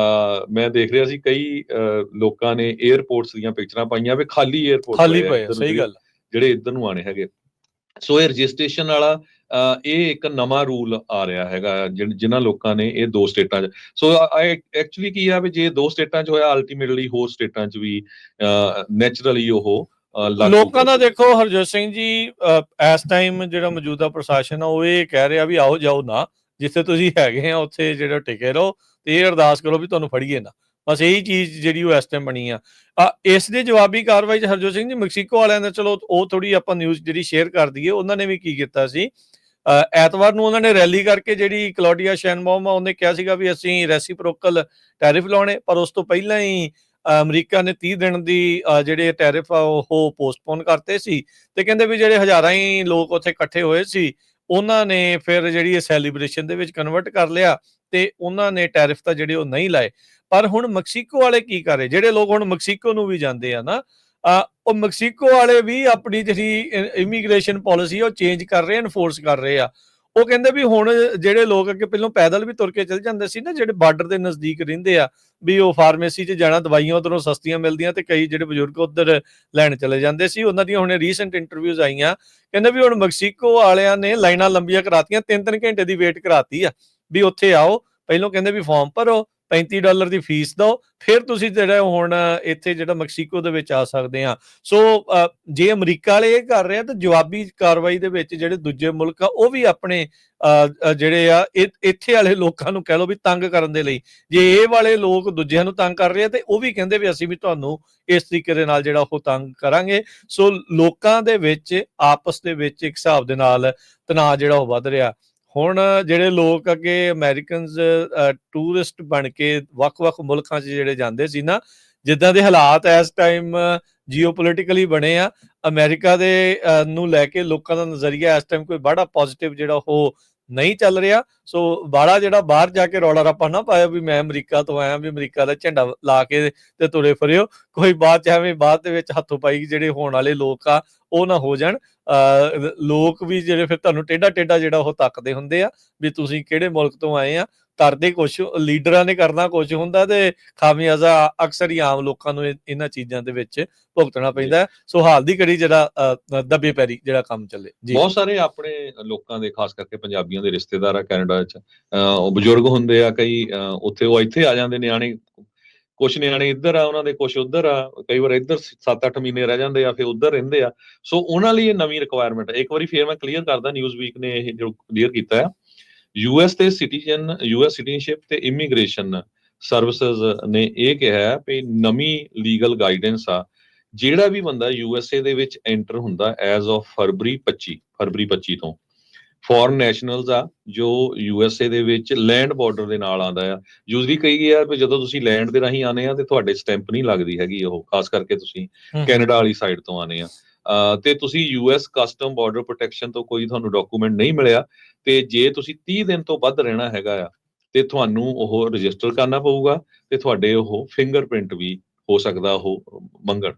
ਮੈਂ ਦੇਖ ਰਿਹਾ ਸੀ ਕਈ ਲੋਕਾਂ ਨੇ 에ਅਰਪੋਰਟਸ ਦੀਆਂ ਪਿਕਚਰਾਂ ਪਾਈਆਂ ਵੀ ਖਾਲੀ 에ਅਰਪੋਰਟ ਪਏ। ਸਹੀ ਗੱਲ, ਜਿਹੜੇ ਇੱਧਰ ਨੂੰ ਆਣੇ ਹੈਗੇ। ਸੋ ਇਹ ਰਜਿਸਟ੍ਰੇਸ਼ਨ ਵਾਲਾ ਇਹ ਇੱਕ ਨਵਾਂ ਰੂਲ ਆ ਰਿਹਾ ਹੈਗਾ ਜਿਨ੍ਹਾਂ ਲੋਕਾਂ ਨੇ ਇਹ 2 ਸਟੇਟਾਂ 'ਚ। ਸੋ ਐਕਚੁਅਲੀ ਕੀ ਆ ਵੀ ਜੇ 2 ਸਟੇਟਾਂ 'ਚ ਹੋਇਆ, ਅਲਟੀਮੇਟਲੀ ਹੋਰ ਸਟੇਟਾਂ 'ਚ ਵੀ ਨੈਚੁਰਲੀ ਉਹ ਲਾਗੂ ਲੋਕਾਂ ਦਾ ਹੋ ਜਾਊ। ਦੇਖੋ ਹਰਜੋਤ ਸਿੰਘ ਜੀ, ਇਸ ਟਾਈਮ ਜਿਹੜਾ ਮੌਜੂਦਾ ਪ੍ਰਸ਼ਾਸਨ ਆ ਉਹ ਇਹ ਕਹਿ ਰਿਹਾ ਵੀ ਆਓ ਜਾਓ ਨਾ, ਜਿੱਥੇ ਤੁਸੀਂ ਹੈਗੇ ਆ ਉੱਥੇ ਜਿਹੜਾ ਟਿਕੇ ਰਹੋ ਤੇ ਇਹ ਅਰਦਾਸ ਕਰੋ ਵੀ ਤੁਹਾਨੂੰ ਫੜੀਏ ਨਾ। ਬਸ ਇਹੀ ਚੀਜ਼ ਜਿਹੜੀ ਉਹ ਇਸ ਟਾਈਮ ਬਣੀ ਆ। ਇਸ ਦੇ ਜਵਾਬੀ ਕਾਰਵਾਈ 'ਚ ਹਰਜੋਤ ਸਿੰਘ ਜੀ ਮੈਕਸੀਕੋ ਵਾਲਿਆਂ ਦਾ, ਚਲੋ ਉਹ ਥੋੜੀ ਆਪਾਂ ਨਿਊਜ਼ ਜਿਹੜੀ ਸ਼ੇਅਰ ਕਰ ਦਈਏ, ਉਹਨਾਂ ਨੇ ਵੀ ਕੀ ਕੀਤਾ ਸੀ, ਐਤਵਾਰ ਨੂੰ ਉਹਨਾਂ ਨੇ ਰੈਲੀ ਕਰਕੇ ਜਿਹੜੀ ਕਲੌਡੀਆ ਸ਼ੈਨਬਾਮ ਆ ਉਹਨੇ ਕਿਹਾ ਸੀਗਾ ਵੀ ਅਸੀਂ ਰੈਸੀਪ੍ਰੋਕਲ ਟੈਰਿਫ ਲਾਉਣੇ, ਪਰ ਉਸ ਤੋਂ ਪਹਿਲਾਂ ਹੀ ਅਮਰੀਕਾ ਨੇ 30 ਦਿਨ ਦੀ ਜਿਹੜੇ ਟੈਰਿਫ ਆ ਉਹ ਪੋਸਟਪੋਨ ਕਰਤੇ ਸੀ ਤੇ ਕਹਿੰਦੇ ਵੀ ਜਿਹੜੇ ਹਜ਼ਾਰਾਂ ਹੀ ਲੋਕ ਉੱਥੇ ਇਕੱਠੇ ਹੋਏ ਸੀ ਉਹਨਾਂ ਨੇ ਫਿਰ ਜਿਹੜੀ ਇਹ ਸੈਲੀਬ੍ਰੇਸ਼ਨ ਦੇ ਵਿੱਚ ਕਨਵਰਟ ਕਰ ਲਿਆ ਤੇ ਉਹਨਾਂ ਨੇ ਟੈਰਿਫ ਤਾਂ ਜਿਹੜੇ ਉਹ ਨਹੀਂ ਲਾਏ। ਪਰ ਹੁਣ ਮੈਕਸੀਕੋ ਵਾਲੇ ਕੀ ਕਰ ਰਹੇ, ਜਿਹੜੇ ਲੋਕ ਹੁਣ ਮੈਕਸੀਕੋ ਨੂੰ ਵੀ ਜਾਂਦੇ ਆ ਨਾ, ਉਹ ਮੈਕਸੀਕੋ ਵਾਲੇ ਵੀ ਆਪਣੀ ਜਿਹੜੀ ਇਮੀਗ੍ਰੇਸ਼ਨ ਪਾਲਿਸੀ ਉਹ ਚੇਂਜ ਕਰ ਰਹੇ, ਇਨਫੋਰਸ ਕਰ ਰਹੇ ਆ। ਉਹ ਕਹਿੰਦੇ ਵੀ ਹੁਣ ਜਿਹੜੇ ਲੋਕ ਅੱਗੇ ਪਹਿਲਾਂ ਪੈਦਲ ਵੀ ਤੁਰ ਕੇ ਚਲ ਜਾਂਦੇ ਸੀ ਨਾ, ਜਿਹੜੇ ਬਾਰਡਰ ਦੇ ਨਜ਼ਦੀਕ ਰਹਿੰਦੇ ਆ, ਵੀ ਉਹ ਫਾਰਮੇਸੀ 'ਚ ਜਾਣਾ, ਦਵਾਈਆਂ ਉੱਧਰੋਂ ਸਸਤੀਆਂ ਮਿਲਦੀਆਂ ਤੇ ਕਈ ਜਿਹੜੇ ਬਜ਼ੁਰਗ ਉੱਧਰ ਲੈਣ ਚਲੇ ਜਾਂਦੇ ਸੀ, ਉਹਨਾਂ ਦੀਆਂ ਹੁਣ ਰੀਸੈਂਟ ਇੰਟਰਵਿਊਜ਼ ਆਈਆਂ, ਕਹਿੰਦੇ ਵੀ ਹੁਣ ਮੈਕਸੀਕੋ ਵਾਲਿਆਂ ਨੇ ਲਾਈਨਾਂ ਲੰਬੀਆਂ ਕਰਾਤੀਆਂ, 3-3 ਘੰਟੇ ਦੀ ਵੇਟ ਕਰਾਤੀ ਆ ਵੀ ਉੱਥੇ ਆਓ। ਪਹਿਲੋਂ ਕਹਿੰਦੇ ਵੀ ਫਾਰਮ ਭਰੋ, $35 ਦੀ ਫੀਸ ਦਿਓ, ਫਿਰ ਤੁਸੀਂ ਜਿਹੜਾ ਹੁਣ ਇੱਥੇ ਜਿਹੜਾ ਮੈਕਸੀਕੋ ਦੇ ਵਿੱਚ ਆ ਸਕਦੇ ਆ। ਸੋ ਜੇ ਅਮਰੀਕਾ ਵਾਲੇ ਇਹ ਕਰ ਰਹੇ ਆ ਤਾਂ ਜਵਾਬੀ ਕਾਰਵਾਈ ਦੇ ਵਿੱਚ ਜਿਹੜੇ ਦੂਜੇ ਮੁਲਕ ਆ ਉਹ ਵੀ ਆਪਣੇ ਜਿਹੜੇ ਆ ਇੱਥੇ ਵਾਲੇ ਲੋਕਾਂ ਨੂੰ ਕਹਿ ਲਓ ਵੀ ਤੰਗ ਕਰਨ ਦੇ ਲਈ, ਜੇ ਇਹ ਵਾਲੇ ਲੋਕ ਦੂਜਿਆਂ ਨੂੰ ਤੰਗ ਕਰ ਰਹੇ ਆ ਤੇ ਉਹ ਵੀ ਕਹਿੰਦੇ ਵੀ ਅਸੀਂ ਵੀ ਤੁਹਾਨੂੰ ਇਸ ਤਰੀਕੇ ਦੇ ਨਾਲ ਜਿਹੜਾ ਉਹ ਤੰਗ ਕਰਾਂਗੇ। ਸੋ ਲੋਕਾਂ ਦੇ ਵਿੱਚ ਆਪਸ ਦੇ ਵਿੱਚ ਇੱਕ ਹਿਸਾਬ ਦੇ ਨਾਲ ਤਣਾਅ ਜਿਹੜਾ ਉਹ ਵੱਧ ਰਿਹਾ। ਹੁਣ ਜਿਹੜੇ ਲੋਕ ਅੱਗੇ ਅਮਰੀਕਨਸ ਟੂਰਿਸਟ ਬਣ ਕੇ ਵੱਖ-ਵੱਖ ਮੁਲਕਾਂ 'ਚ ਜਿਹੜੇ ਜਾਂਦੇ ਸੀ ਨਾ, ਜਿੱਦਾਂ ਦੇ ਹਾਲਾਤ ਇਸ ਟਾਈਮ ਜੀਓਪੋਲੀਟਿਕਲੀ ਬਣੇ ਆ, ਅਮਰੀਕਾ ਦੇ ਨੂੰ ਲੈ ਕੇ ਲੋਕਾਂ ਦਾ ਨਜ਼ਰੀਆ ਇਸ ਟਾਈਮ ਕੋਈ ਬੜਾ ਪੋਜ਼ਿਟਿਵ ਜਿਹੜਾ ਉਹ ਨਹੀਂ ਚੱਲ ਰਿਹਾ। ਸੋ ਬਾਹਲਾ ਜਿਹੜਾ ਬਾਹਰ ਜਾ ਕੇ ਰੌਲਾ ਰੱਪਾ ਨਾ ਪਾਇਆ ਵੀ ਮੈਂ ਅਮਰੀਕਾ ਤੋਂ ਆਇਆ, ਵੀ ਅਮਰੀਕਾ ਦਾ ਝੰਡਾ ਲਾ ਕੇ ਤੇ ਤੁਰੇ ਫਿਰਿਓ, ਕੋਈ ਬਾਅਦ 'ਚ ਐਵੇਂ ਬਾਅਦ ਦੇ ਵਿੱਚ ਹੱਥੋਂ ਪਾਈ ਜਿਹੜੇ ਹੋਣ ਵਾਲੇ ਲੋਕ ਆ ਉਹ ਨਾ ਹੋ ਜਾਣ। ਲੋਕ ਵੀ ਜਿਹੜੇ ਫਿਰ ਤੁਹਾਨੂੰ ਟੇਢਾ ਜਿਹੜਾ ਉਹ ਤੱਕਦੇ ਹੁੰਦੇ ਆ ਵੀ ਤੁਸੀਂ ਕਿਹੜੇ ਮੁਲਕ ਤੋਂ ਆਏ ਆ, ਕਰਦੇ ਕੁਛ, ਲੀਡਰਾਂ ਨੇ ਕਰਨਾ ਕੁਛ ਹੁੰਦਾ ਤੇ ਖਾਮਿਆਜ਼ਾ ਅਕਸਰ ਹੀ ਆਮ ਲੋਕਾਂ ਨੂੰ ਇਹਨਾਂ ਚੀਜ਼ਾਂ ਦੇ ਵਿੱਚ ਭੁਗਤਣਾ ਪੈਂਦਾ। ਸੋ ਹਾਲ ਦੀ ਘੜੀ ਜਿਹੜਾ ਦੱਬੇ ਪੈਰੀ ਜਿਹੜਾ ਕੰਮ ਚੱਲੇ ਜੀ। ਬਹੁਤ ਸਾਰੇ ਆਪਣੇ ਲੋਕਾਂ ਦੇ, ਖਾਸ ਕਰਕੇ ਪੰਜਾਬੀਆਂ ਦੇ ਰਿਸ਼ਤੇਦਾਰ ਆ ਕੈਨੇਡਾ 'ਚ, ਉਹ ਬਜ਼ੁਰਗ ਹੁੰਦੇ ਆ ਕਈ, ਉੱਥੇ ਉਹ ਇੱਥੇ ਆ ਜਾਂਦੇ, ਨਿਆਣੇ ਕੁਛ ਨਿਆਣੇ ਇੱਧਰ ਆ ਉਹਨਾਂ ਦੇ, ਕੁਛ ਉੱਧਰ ਆ, ਕਈ ਵਾਰ ਇੱਧਰ 7-8 ਮਹੀਨੇ ਰਹਿ ਜਾਂਦੇ ਆ, ਫਿਰ ਉੱਧਰ ਰਹਿੰਦੇ ਆ। ਸੋ ਉਹਨਾਂ ਲਈ ਇਹ ਨਵੀਂ ਰਿਕੁਆਇਰਮੈਂਟ, ਇੱਕ ਵਾਰੀ ਫੇਰ ਮੈਂ ਕਲੀਅਰ ਕਰਦਾ, ਨਿਊਜ਼ ਵੀਕ ਨੇ ਇਹ ਜੋ ਕਲੀਅਰ ਕੀਤਾ ਆ, ਯੂਐਸ ਸਿਟੀਜ਼ਨਸ਼ਿਪ ਤੇ ਇਮੀਗ੍ਰੇਸ਼ਨ ਸਰਵਿਸਿਜ਼ ਨੇ ਇਹ ਕਿਹਾ ਵੀ ਨਵੀਂ ਲੀਗਲ ਗਾਈਡੈਂਸ ਆ, ਜਿਹੜਾ ਵੀ ਬੰਦਾ ਯੂਐਸਏ ਦੇ ਵਿੱਚ ਐਂਟਰ ਹੁੰਦਾ ਐਜ਼ ਆਫ ਫਰਵਰੀ 25 ਤੋਂ, ਫੋਰਨ ਨੈਸ਼ਨਲਸ ਆ ਜੋ ਯੂਐਸਏ ਦੇ ਵਿੱਚ ਲੈਂਡ ਬਾਰਡਰ ਦੇ ਨਾਲ ਆਉਂਦਾ ਆ। ਯੂਜ਼ਲੀ ਕਹੀ ਆ ਵੀ ਜਦੋਂ ਤੁਸੀਂ ਲੈਂਡ ਦੇ ਰਾਹੀਂ ਆਨੇ ਆ ਤੇ ਤੁਹਾਡੇ ਸਟੈਂਪ ਨਹੀਂ ਲੱਗਦੀ ਹੈਗੀ, ਉਹ ਖਾਸ ਕਰਕੇ ਤੁਸੀਂ ਕੈਨੇਡਾ ਵਾਲੀ ਸਾਈਡ ਤੋਂ ਆਨੇ ਆ, ਤੇ ਤੁਸੀਂ ਯੂਐਸ ਕਸਟਮ ਬਾਰਡਰ ਪ੍ਰੋਟੈਕਸ਼ਨ ਤੋਂ ਕੋਈ ਤੁਹਾਨੂੰ ਡਾਕੂਮੈਂਟ ਨਹੀਂ ਮਿਲਿਆ, ਤੇ ਜੇ ਤੁਸੀਂ 30 ਦਿਨ ਤੋਂ ਵੱਧ ਰਹਿਣਾ ਹੈਗਾ ਆ ਤੇ ਤੁਹਾਨੂੰ ਉਹ ਰਜਿਸਟਰ ਕਰਨਾ ਪਊਗਾ ਤੇ ਤੁਹਾਡੇ ਉਹ ਫਿੰਗਰਪ੍ਰਿੰਟ ਵੀ ਹੋ ਸਕਦਾ ਉਹ ਮੰਗਣ।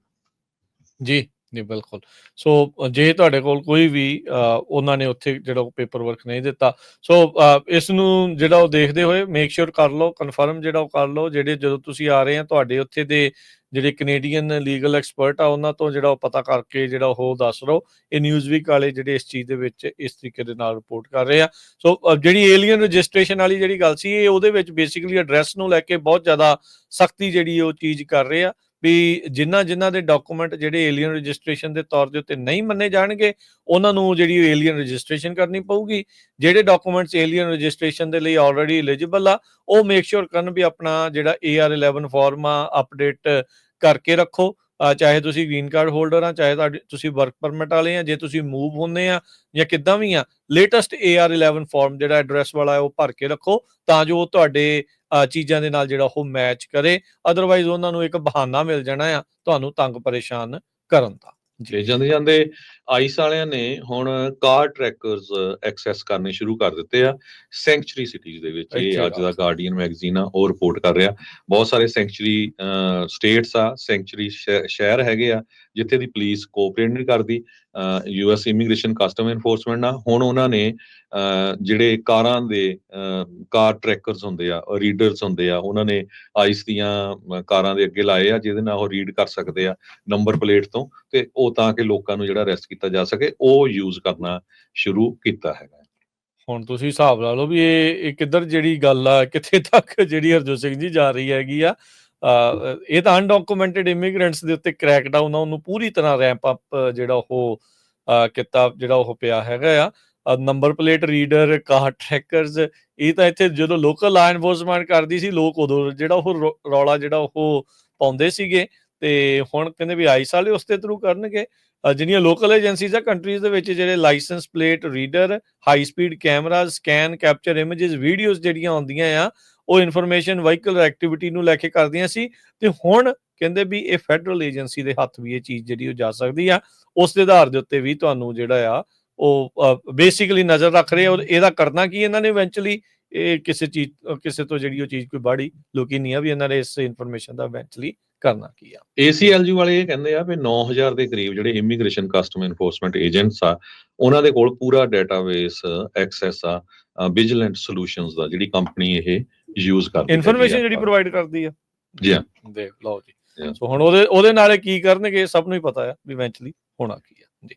ਜੀ ਜੀ ਬਿਲਕੁਲ। ਸੋ ਜੇ ਤੁਹਾਡੇ ਕੋਲ ਕੋਈ ਵੀ ਉਹਨਾਂ ਨੇ ਉੱਥੇ ਜਿਹੜਾ ਉਹ ਪੇਪਰ ਵਰਕ ਨਹੀਂ ਦਿੱਤਾ, ਸੋ ਇਸ ਨੂੰ ਜਿਹੜਾ ਉਹ ਦੇਖਦੇ ਹੋਏ ਮੇਕ ਸ਼ੋਰ ਕਰ ਲਓ, ਕਨਫਰਮ ਜਿਹੜਾ ਉਹ ਕਰ ਲਓ, ਜਿਹੜੇ ਜਦੋਂ ਤੁਸੀਂ ਆ ਰਹੇ ਆ ਤੁਹਾਡੇ ਉੱਥੇ ਦੇ ਜਿਹੜੇ ਕੈਨੇਡੀਅਨ ਲੀਗਲ ਐਕਸਪਰਟ ਆ ਉਹਨਾਂ ਤੋਂ ਜਿਹੜਾ ਉਹ ਪਤਾ ਕਰਕੇ ਜਿਹੜਾ ਉਹ ਦੱਸ ਰਹੋ। ਇਹ ਨਿਊਜ਼ ਵੀਕ ਵਾਲੇ ਜਿਹੜੇ ਇਸ ਚੀਜ਼ ਦੇ ਵਿੱਚ ਇਸ ਤਰੀਕੇ ਦੇ ਨਾਲ ਰਿਪੋਰਟ ਕਰ ਰਹੇ ਆ। ਸੋ ਜਿਹੜੀ ਏਲੀਅਨ ਰਜਿਸਟ੍ਰੇਸ਼ਨ ਵਾਲੀ ਜਿਹੜੀ ਗੱਲ ਸੀ, ਇਹ ਉਹਦੇ ਵਿੱਚ ਬੇਸਿਕਲੀ ਐਡਰੈਸ ਨੂੰ ਲੈ ਕੇ ਬਹੁਤ ਜ਼ਿਆਦਾ ਸਖਤੀ ਜਿਹੜੀ ਉਹ ਚੀਜ਼ ਕਰ ਰਹੇ ਆ ਵੀ ਜਿਨ੍ਹਾਂ ਦੇ ਡਾਕੂਮੈਂਟ ਜਿਹੜੇ ਏਲੀਅਨ ਰਜਿਸਟ੍ਰੇਸ਼ਨ ਦੇ ਤੌਰ ਦੇ ਉੱਤੇ ਨਹੀਂ ਮੰਨੇ ਜਾਣਗੇ ਉਹਨਾਂ ਨੂੰ ਜਿਹੜੀ ਏਲੀਅਨ ਰਜਿਸਟ੍ਰੇਸ਼ਨ ਕਰਨੀ ਪਊਗੀ। ਜਿਹੜੇ ਡਾਕੂਮੈਂਟਸ ਏਲੀਅਨ ਰਜਿਸਟ੍ਰੇਸ਼ਨ ਦੇ ਲਈ ਆਲਰੇਡੀ ਐਲੀਜੀਬਲ ਆ ਉਹ ਮੇਕ ਸ਼ੋਰ ਕਰਨ ਵੀ ਆਪਣਾ ਜਿਹੜਾ AR11 ਫਾਰਮ ਆ ਅਪਡੇਟ ਕਰਕੇ ਰੱਖੋ। ਚਾਹੇ ਤੁਸੀਂ ਗ੍ਰੀਨ ਕਾਰਡ ਹੋਲਡਰ ਆ, ਚਾਹੇ ਤੁਸੀਂ ਵਰਕ ਪਰਮਿਟ ਵਾਲੇ ਆ, ਜੇ ਤੁਸੀਂ ਮੂਵ ਹੁੰਦੇ ਆ ਜਾਂ ਕਿੱਦਾਂ ਵੀ ਆ, ਲੇਟੈਸਟ AR11 ਫਾਰਮ ਜਿਹੜਾ ਐਡਰੈਸ ਵਾਲਾ ਉਹ ਭਰ ਕੇ ਰੱਖੋ ਤਾਂ ਜੋ ਤੁਹਾਡੇ ਚੀਜ਼ਾਂ ਦੇ ਨਾਲ ਜਿਹੜਾ ਉਹ ਮੈਚ ਕਰੇ। ਅਦਰਵਾਈਜ਼ ਉਹਨਾਂ ਨੂੰ ਇੱਕ ਬਹਾਨਾ ਮਿਲ ਜਾਣਾ ਆ ਤੁਹਾਨੂੰ ਤੰਗ ਪਰੇਸ਼ਾਨ ਕਰਨ ਦਾ। ਤੇ ਜਾਂਦੇ ਆਈਸ ਵਾਲਿਆਂ ਨੇ ਹੁਣ ਕਾਰ ਟਰੈਕਰਸ ਐਕਸੈਸ ਕਰਨੇ ਸ਼ੁਰੂ ਕਰ ਦਿੱਤੇ ਆ ਸੈਂਕਚੁਰੀ ਸਿਟੀਜ਼ ਦੇ ਵਿੱਚ। ਇਹ ਅੱਜ ਦਾ ਗਾਰਡੀਅਨ ਮੈਗਜ਼ੀਨ ਆ ਉਹ ਰਿਪੋਰਟ ਕਰ ਰਿਹਾ। ਬਹੁਤ ਸਾਰੇ ਸੈਂਕਚੁਰੀ ਸਟੇਟਸ ਆ, ਸੈਂਕਚੁਰੀ ਸ਼ਹਿਰ ਹੈਗੇ ਆ ਜਿੱਥੇ ਦੀ ਪੁਲਿਸ ਕੋਆਪਰੇਟ ਨਹੀਂ ਕਰਦੀ। US ਇਮੀਗ੍ਰੇਸ਼ਨ ਕਸਟਮ ਐਨਫੋਰਸਮੈਂਟ ਆ, ਹੁਣ ਉਹਨਾਂ ਨੇ ਜਿਹੜੇ ਕਾਰਾਂ ਦੇ ਕਾਰ ਟਰੈਕਰਸ ਹੁੰਦੇ ਆ, ਰੀਡਰਸ ਹੁੰਦੇ ਆ, ਉਹਨਾਂ ਨੇ ਆਈਸ ਦੀਆਂ ਕਾਰਾਂ ਦੇ ਅੱਗੇ ਲਾਏ ਆ ਜਿਹਦੇ ਨਾਲ ਉਹ ਰੀਡ ਕਰ ਸਕਦੇ ਆ ਨੰਬਰ ਪਲੇਟ ਤੋਂ ਤੇ ਉਹ ਤਾਂ ਕਿ ਲੋਕਾਂ ਨੂੰ ਜਿਹੜਾ ਅਰੈਸਟ ਕੀਤਾ ਜਾ ਸਕੇ ਉਹ ਯੂਜ਼ ਕਰਨਾ ਸ਼ੁਰੂ ਕੀਤਾ ਹੈਗਾ। ਹੁਣ ਤੁਸੀਂ ਹਿਸਾਬ ਲਾ ਲਓ ਵੀ ਇਹ ਕਿੱਧਰ ਜਿਹੜੀ ਗੱਲ ਆ ਕਿੱਥੇ ਤੱਕ ਜਿਹੜੀ ਹਰਜੋਤ ਸਿੰਘ ਜੀ ਜਾ ਰਹੀ ਹੈਗੀ ਆ। ਇਹ ਤਾਂ ਅਨਡਾਕੂਮੈਂਟਡ ਇਮੀਗ੍ਰੈਂਟਸ ਦੇ ਉੱਤੇ ਕ੍ਰੈਕਡਾਊਨ ਆ, ਉਹਨੂੰ ਪੂਰੀ ਤਰ੍ਹਾਂ ਰੈਂਪ ਅਪ ਜਿਹੜਾ ਉਹ ਕੀਤਾ ਜਿਹੜਾ ਉਹ ਪਿਆ ਹੈਗਾ ਆ। ਨੰਬਰ ਪਲੇਟ ਰੀਡਰ, ਕਾਰ ਟਰੈਕਰਸ, ਇਹ ਤਾਂ ਇੱਥੇ ਜਦੋਂ ਲੋਕਲ ਲਾ ਐਨਫੋਰਸਮੈਂਟ ਕਰਦੀ ਸੀ ਲੋਕ ਉਦੋਂ ਜਿਹੜਾ ਉਹ ਰੌਲਾ ਜਿਹੜਾ ਉਹ ਪਾਉਂਦੇ ਸੀਗੇ, ਤੇ ਹੁਣ ਕਹਿੰਦੇ ਵੀ ਆਈਸ ਵਾਲੇ ਉਸ ਦੇ ਥਰੂ ਕਰਨਗੇ। ਜਿਹੜੀਆਂ ਲੋਕਲ ਏਜੰਸੀਜ਼ ਆ ਕੰਟਰੀਜ਼ ਦੇ ਵਿੱਚ ਜਿਹੜੇ licence plate reader, high speed cameras, scan capture images, videos ਜਿਹੜੀਆਂ ਆਉਂਦੀਆਂ ਆ ਉਹ ਇਨਫੋਰਮੇਸ਼ਨ ਵਹੀਕਲ ਐਕਟੀਵਿਟੀ ਨੂੰ ਲੈ ਕੇ ਕਰਦੀਆਂ ਸੀ, ਤੇ ਹੁਣ ਕਹਿੰਦੇ ਵੀ ਇਹ ਫੈਡਰਲ ਏਜੰਸੀ ਦੇ ਹੱਥ ਵੀ ਇਹ ਚੀਜ਼ ਜਿਹੜੀ ਉਹ ਜਾ ਸਕਦੀ ਆ। ਉਸ ਦੇ ਆਧਾਰ ਦੇ ਉੱਤੇ ਵੀ ਤੁਹਾਨੂੰ ਜਿਹੜਾ ਆ ਉਹ ਬੇਸਿਕਲੀ ਨਜ਼ਰ ਰੱਖ ਰਹੇ ਆ। ਇਹਦਾ ਕਰਨਾ ਕੀ ਇਹਨਾਂ ਨੇ ਇਵੈਂਚੁਅਲੀ, ਇਹ ਕਿਸੇ ਤੋਂ ਜਿਹੜੀ ਉਹ ਚੀਜ਼ ਕੋਈ ਬਾੜੀ ਲੁਕੀ ਨਹੀਂ ਆ ਵੀ ਇਹਨਾਂ ਨੇ ਇਸ ਇਨਫੋਰਮੇਸ਼ਨ ਦਾ ਇਵੈਂਚੁਅਲੀ ਕਰਨਾ ਕੀ ਆ। ACLU ਵਾਲੇ ਇਹ ਕਹਿੰਦੇ ਆ ਵੀ 9000 ਦੇ ਕਰੀਬ ਜਿਹੜੇ ਇਮੀਗ੍ਰੇਸ਼ਨ ਕਸਟਮ ਇਨਫੋਰਸਮੈਂਟ ਏਜੰਟਸ ਆ ਉਹਨਾਂ ਦੇ ਕੋਲ ਪੂਰਾ ਡਾਟਾਬੇਸ ਐਕਸੈਸ ਆ ਵਿਜੀਲੈਂਟ ਸੋਲੂਸ਼ਨਸ ਦਾ, ਜਿਹੜੀ ਕੰਪਨੀ ਇਹ ਯੂਜ਼ ਕਰਦੀ ਹੈ ਇਨਫੋਰਮੇਸ਼ਨ ਜਿਹੜੀ ਪ੍ਰੋਵਾਈਡ ਕਰਦੀ ਆ। ਜੀ ਹਾਂ, ਦੇਖ ਲਓ ਜੀ। ਸੋ ਹੁਣ ਉਹਦੇ ਨਾਲ ਕੀ ਕਰਨਗੇ ਸਭ ਨੂੰ ਹੀ ਪਤਾ ਆ ਵੀ ਇਵੈਂਚੁਅਲੀ ਹੋਣਾ ਕੀ ਆ ਜੀ।